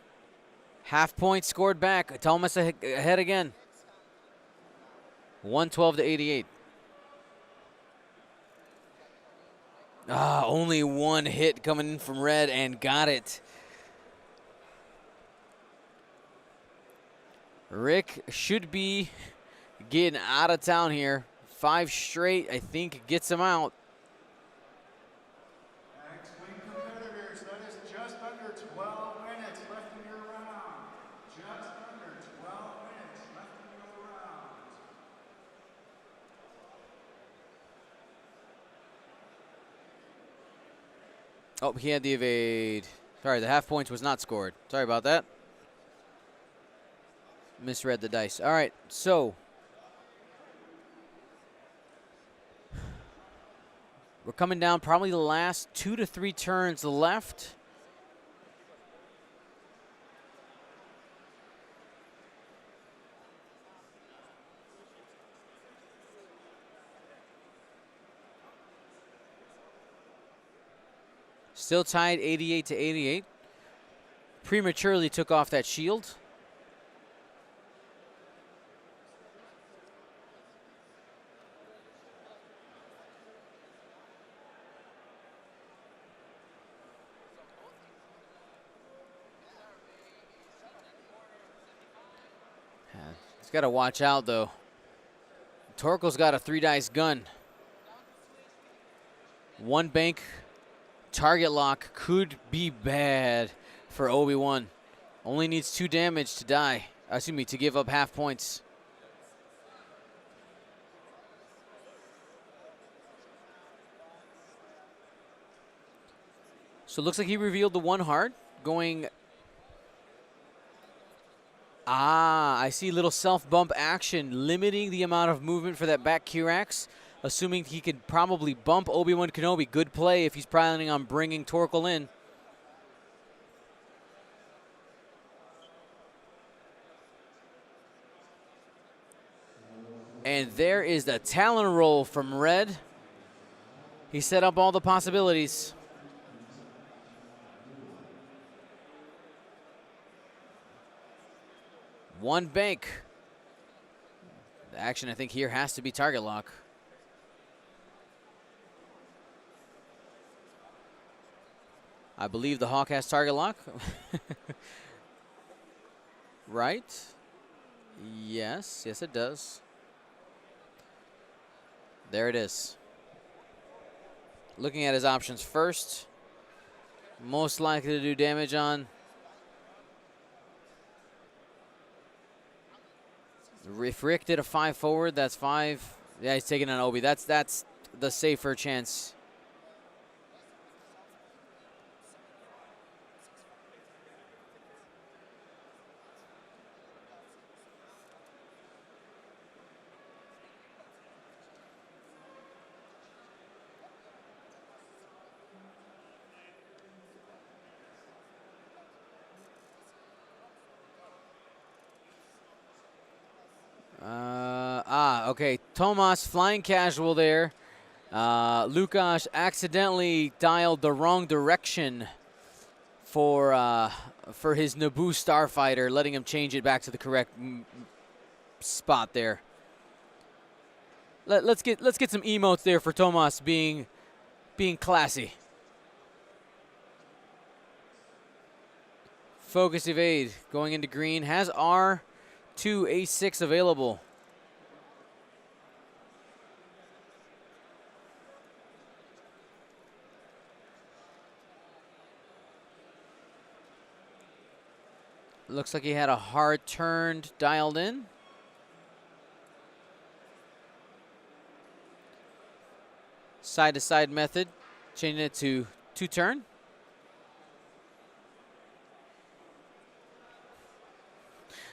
Half point scored back. Thomas ahead again. 112 to 88. Only 1 hit coming in from red and got it. Rick should be getting out of town here. 5 straight, I think, gets him out. X-Wing competitors, that is just under 12 minutes left in your round. Just under 12 minutes left in your round. Oh, he had the evade. Sorry, the half points was not scored. Sorry about that. Misread the dice. All right, so we're coming down probably the last 2 to 3 turns left. Still tied 88 to 88. Prematurely took off that shield. He's got to watch out, though. Torkel's got a 3-dice gun. 1 bank target lock could be bad for Obi-Wan. Only needs 2 damage to die. Excuse me, to give up half points. So it looks like he revealed the 1 heart going. I see little self-bump action, limiting the amount of movement for that back Kirax, assuming he could probably bump Obi-Wan Kenobi. Good play if he's planning on bringing Torkel in. And there is the Talon roll from Red. He set up all the possibilities. One bank. The action, I think, here has to be target lock. I believe the Hawk has target lock. Right? Yes, yes it does. There it is. Looking at his options first. Most likely to do damage on. If Rick did a 5 forward, that's 5. Yeah, he's taking on Obi. That's the safer chance. Okay, Tomas flying casual there. Lukasz accidentally dialed the wrong direction for his Naboo Starfighter, letting him change it back to the correct spot there. Let's get some emotes there for Tomas being classy. Focus evade going into green, has R2 A6 available. Looks like he had a hard turn dialed in. Side to side method, changing it to 2-turn.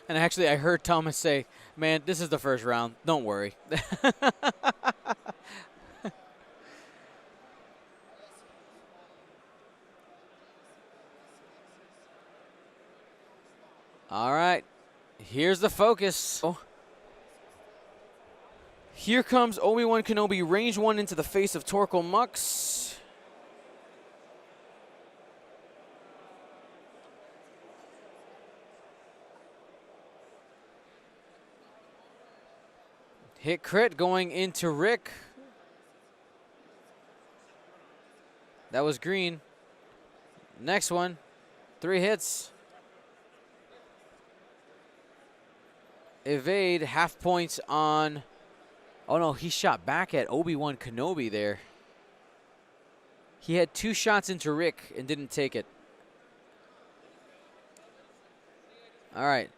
And actually, I heard Thomas say, man, this is the first round. Don't worry. All right, here's the focus. Oh. Here comes Obi-Wan Kenobi, range 1 into the face of Torkel Mux. Hit crit going into Rick. That was green. Next one, 3 hits. Evade, half points on... Oh no, he shot back at Obi-Wan Kenobi there. He had 2 shots into Rick and didn't take it. All right,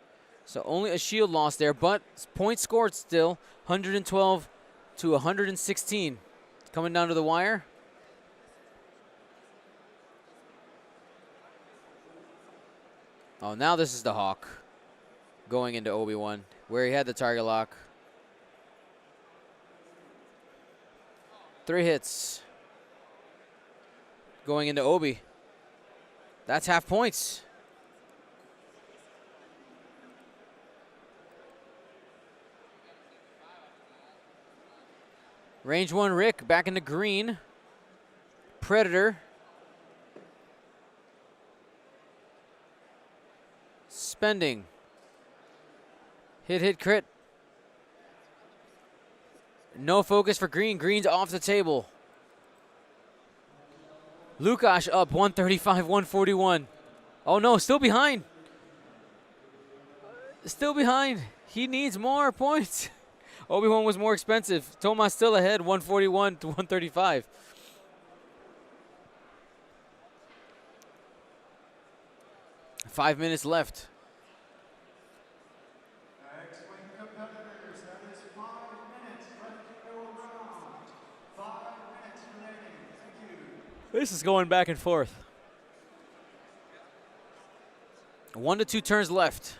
so only a shield loss there, but points scored still, 112 to 116. Coming down to the wire. Oh, now this is the Hawk going into Obi-Wan, where he had the target lock. 3 hits. Going into Obi. That's half points. Range 1 Rick back into green. Predator. Spending. Hit, crit. No focus for green. Green's off the table. Lukasz up 135, 141. Oh no, still behind. Still behind. He needs more points. Obi-Wan was more expensive. Tomas still ahead, 141 to 135. Five minutes left. X-Wing competitors, that is 5 minutes left to go around. 5 minutes remaining. Thank you. This is going back and forth. 1 to 2 turns left.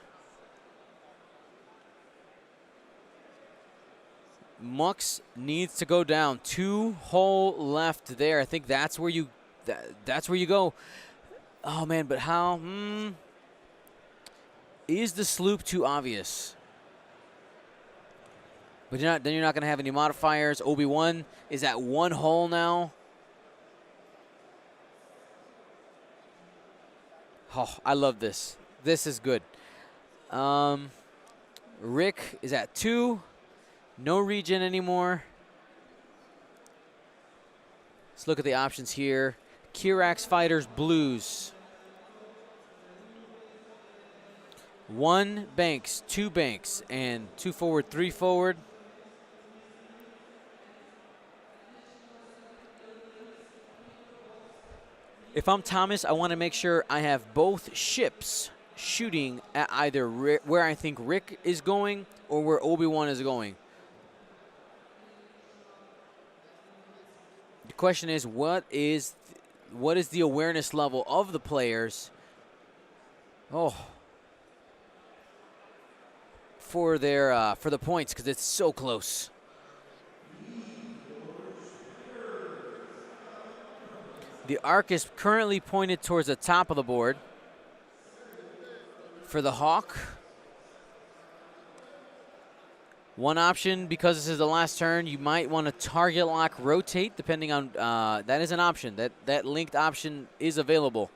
Mux needs to go down. 2 hole left there. I think that's where you go. Oh man, but how? Is the sloop too obvious? But then you're not going to have any modifiers. Obi-Wan is at 1 hole now. Oh, I love this. This is good. Rick is at 2. No regen anymore. Let's look at the options here. Kirax Fighters Blues. 1 banks, 2 banks, and 2 forward, 3 forward. If I'm Thomas, I want to make sure I have both ships shooting at either where I think Rick is going or where Obi-Wan is going. The question is, what is the awareness level of the players? Oh, for the points, because it's so close. The arc is currently pointed towards the top of the board for the Hawk. One option, because this is the last turn, you might want to target lock rotate, depending on, that is an option. That linked option is available.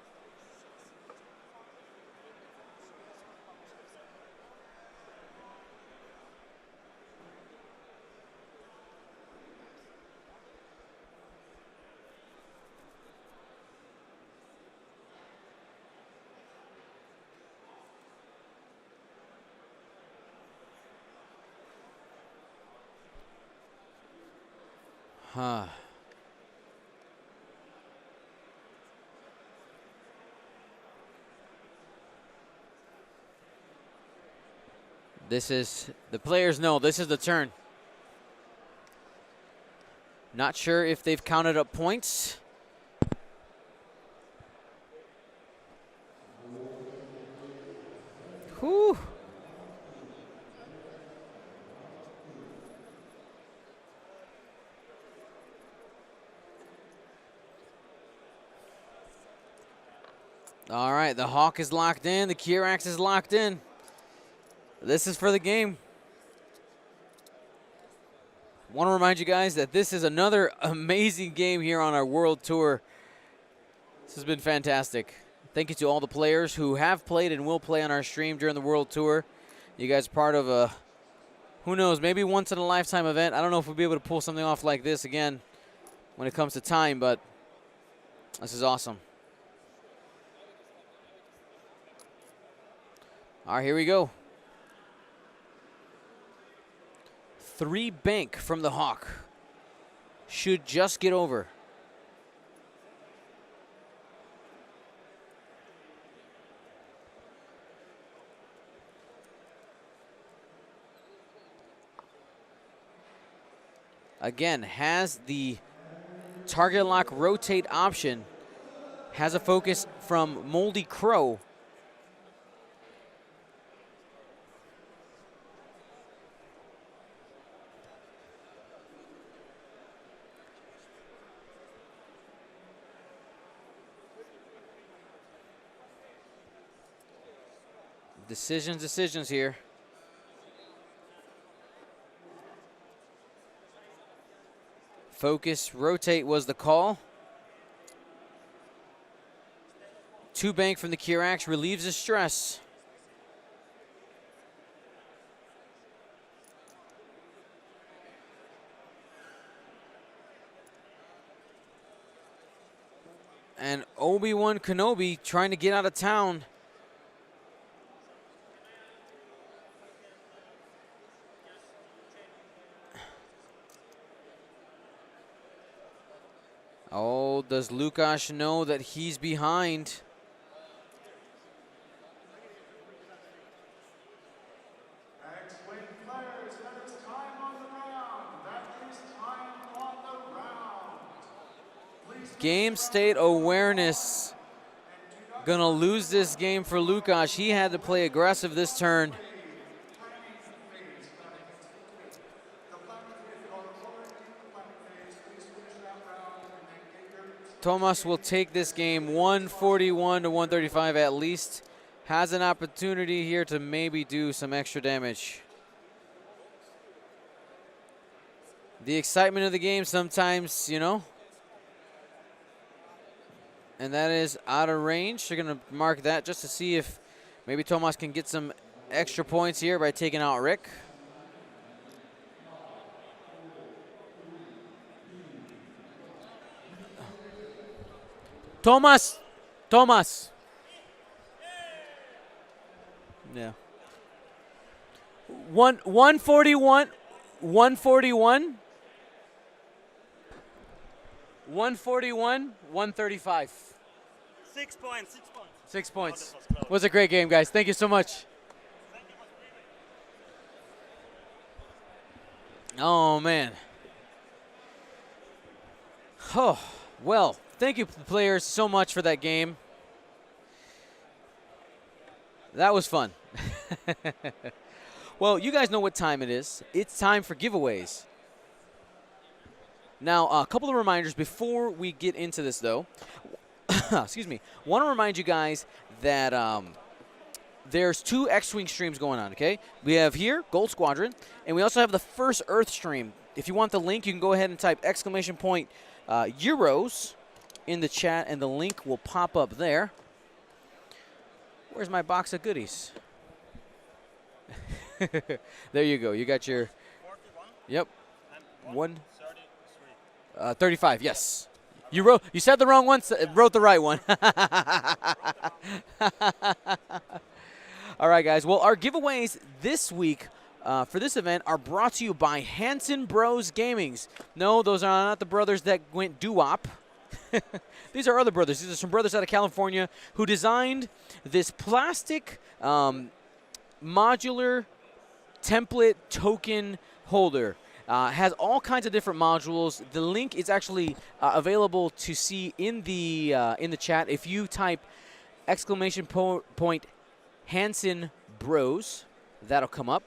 Huh. This is, the players know this is the turn. Not sure if they've counted up points. Whew. All right, the Hawk is locked in. The Kirax is locked in. This is for the game. Want to remind you guys that this is another amazing game here on our World Tour. This has been fantastic. Thank you to all the players who have played and will play on our stream during the World Tour. You guys are part of a, who knows, maybe once in a lifetime event. I don't know if we'll be able to pull something off like this again when it comes to time, but this is awesome. All right, here we go. 3 bank from the Hawk. Should just get over. Again, has the target lock rotate option. Has a focus from Moldy Crow. Decisions here. Focus, rotate was the call. 2 bank from the Kirax relieves the stress. And Obi-Wan Kenobi trying to get out of town. Oh, does Lukasz know that he's behind? X-Wing players, that is time on the round. That is time on the round. Please Game state awareness. Gonna lose this game for Lukasz. He had to play aggressive this turn. Tomas will take this game 141 to 135 at least. Has an opportunity here to maybe do some extra damage. The excitement of the game sometimes, you know. And that is out of range. They're going to mark that just to see if maybe Tomas can get some extra points here by taking out Rick. Tomas. Yeah. 141. 141. 141. 135. 6 points. 6 points. Oh, that was close. Was a great game, guys. Thank you so much. Oh, man. Oh, well, thank you, players, so much for that game. That was fun. Well, you guys know what time it is. It's time for giveaways. Now, a couple of reminders before we get into this, though. Excuse me. Want to remind you guys that there's 2 X-Wing streams going on, okay? We have here, Gold Squadron, and we also have the first Earth stream. If you want the link, you can go ahead and type !Euros in the chat, and the link will pop up there. Where's my box of goodies? There you go. You got your... 41 Yep. and 1... 35, yes. You said the wrong one, wrote the right one. All right, guys. Well, our giveaways this week for this event are brought to you by Hanson Bros Gamings. No, those are not the brothers that went doo-wop. These are other brothers. These are some brothers out of California who designed this plastic modular template token holder. Has all kinds of different modules. The link is actually available to see in the chat. If you type !Hanson Bros, that'll come up.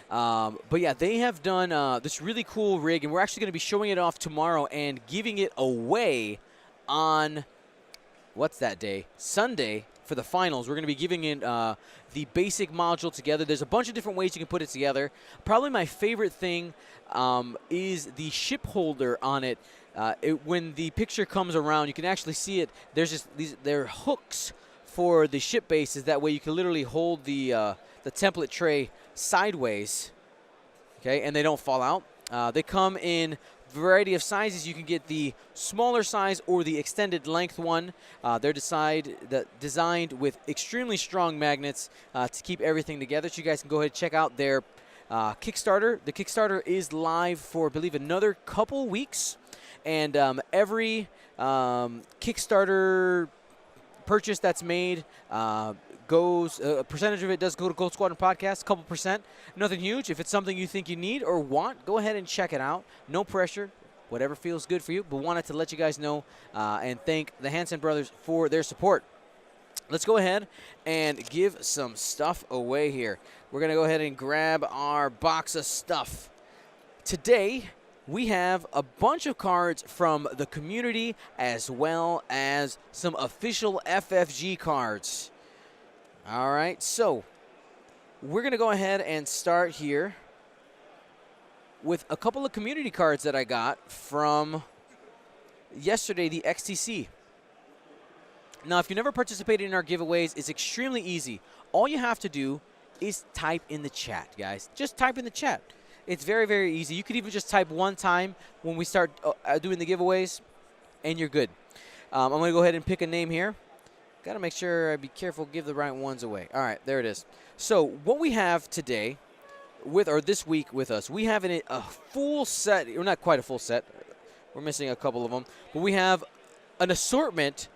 But yeah, they have done this really cool rig, and we're actually going to be showing it off tomorrow and giving it away on, what's that day? Sunday for the finals. We're going to be giving it the basic module together. There's a bunch of different ways you can put it together. Probably my favorite thing is the ship holder on it. When the picture comes around, you can actually see it. There's just there are hooks for the ship bases. That way you can literally hold the template tray sideways, okay, and they don't fall out. They come in a variety of sizes. You can get the smaller size or the extended length one. They're designed with extremely strong magnets to keep everything together. So you guys can go ahead and check out their Kickstarter. The Kickstarter is live for, I believe, another couple weeks, and every Kickstarter purchase that's made goes, a percentage of it does go to Gold Squadron Podcast, a couple percent. Nothing huge. If it's something you think you need or want, go ahead and check it out. No pressure, whatever feels good for you, but wanted to let you guys know and thank the Hanson brothers for their support. Let's go ahead and give some stuff away here. We're going to go ahead and grab our box of stuff. Today, we have a bunch of cards from the community as well as some official FFG cards. All right, so we're going to go ahead and start here with a couple of community cards that I got from yesterday, the XTC. Now, if you never participated in our giveaways, it's extremely easy. All you have to do is type in the chat, guys. Just type in the chat. It's very, very easy. You could even just type one time when we start doing the giveaways, and you're good. I'm going to go ahead and pick a name here. Got to make sure I be careful, give the right ones away. All right, there it is. So what we have today, this week with us, we have a full set, or not quite a full set. We're missing a couple of them. But we have an assortment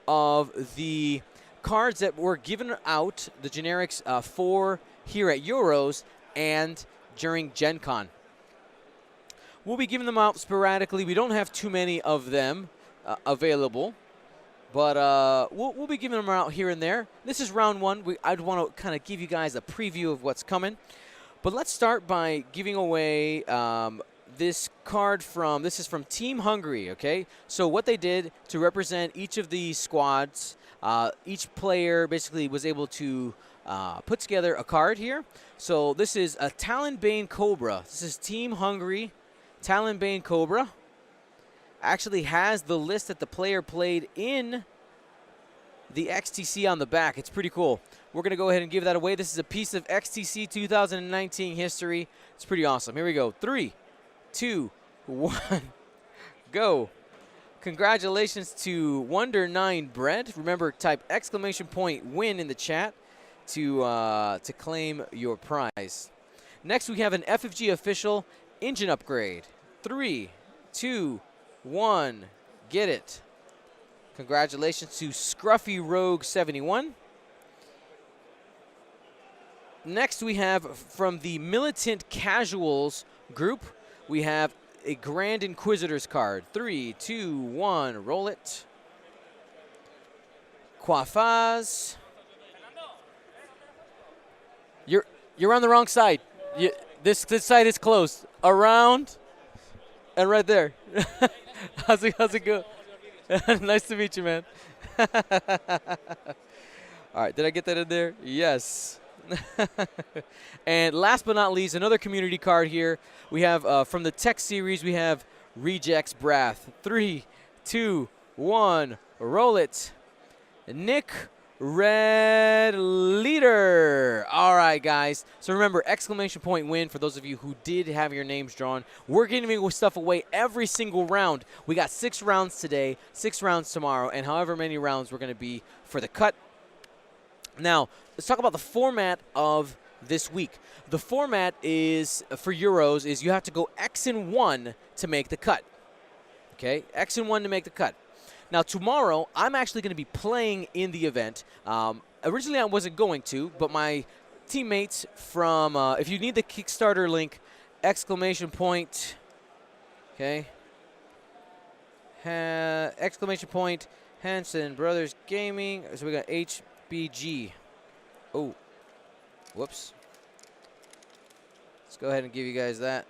of the cards that were given out, the generics, for here at Euros and during Gen Con. We'll be giving them out sporadically. We don't have too many of them available. But we'll be giving them out here and there. This is round one. I'd want to kind of give you guys a preview of what's coming. But let's start by giving away this card this is from Team Hungary, okay? So what they did to represent each of the squads, each player basically was able to put together a card here. So this is a Talonbane Cobra. This is Team Hungary, Talonbane Cobra. Actually has the list that the player played in the XTC on the back. It's pretty cool. We're going to go ahead and give that away. This is a piece of XTC 2019 history. It's pretty awesome. Here we go. 3, 2, 1, go. Congratulations to Wonder9 Bread. Remember, type !win in the chat to claim your prize. Next, we have an FFG official engine upgrade. 3, 2, 1, get it. Congratulations to Scruffy Rogue 71. Next we have from the Militant Casuals group, we have a Grand Inquisitor's card. 3, 2, 1, roll it. Quafaz. You're on the wrong side. This side is closed. Around and right there. How's it go? Nice to meet you, man. All right, did I get that in there? Yes. And last but not least, another community card here. We have from the Tech Series, we have Rejects Brath. 3, 2, 1, roll it. Nick Red Leader. All right, guys. So remember, exclamation point win for those of you who did have your names drawn. We're giving stuff away every single round. We got 6 rounds today, 6 rounds tomorrow, and however many rounds we're going to be for the cut. Now, let's talk about the format of this week. The format is, for Euros, is you have to go X and 1 to make the cut. Okay? X and 1 to make the cut. Now, tomorrow, I'm actually going to be playing in the event. Originally, I wasn't going to, but my teammates from, if you need the Kickstarter link, exclamation point, okay, exclamation point, Hanson Brothers Gaming. So we got HBG. Oh, whoops. Let's go ahead and give you guys that.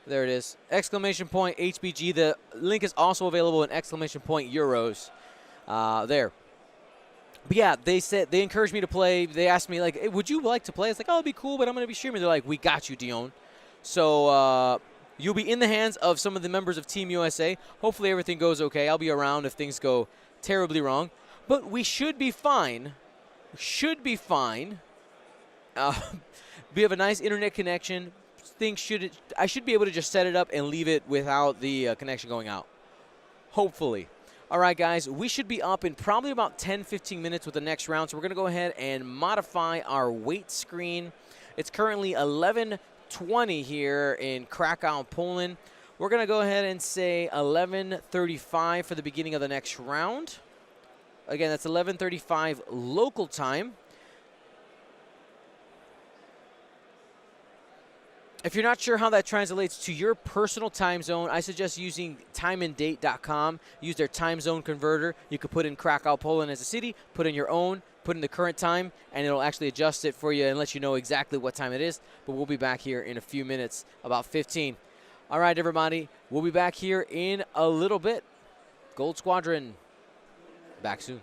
There it is. Exclamation point HBG. The link is also available in exclamation point Euros. There. But yeah, they encouraged me to play. They asked me, like, hey, would you like to play? It's like, oh, it'd be cool, but I'm going to be streaming. They're like, we got you, Dion. So you'll be in the hands of some of the members of Team USA. Hopefully everything goes okay. I'll be around if things go terribly wrong. But we should be fine. Should be fine. We have a nice internet connection. I should be able to just set it up and leave it without the connection going out. Hopefully. All right, guys, we should be up in probably about 10-15 minutes with the next round. So we're going to go ahead and modify our weight screen. It's currently 11:20 here in Krakow, Poland. We're going to go ahead and say 11:35 for the beginning of the next round. Again, that's 11:35 local time. If you're not sure how that translates to your personal time zone, I suggest using timeanddate.com. Use their time zone converter. You could put in Krakow, Poland as a city, put in your own, put in the current time, and it'll actually adjust it for you and let you know exactly what time it is. But we'll be back here in a few minutes, about 15. All right, everybody, we'll be back here in a little bit. Gold Squadron, back soon.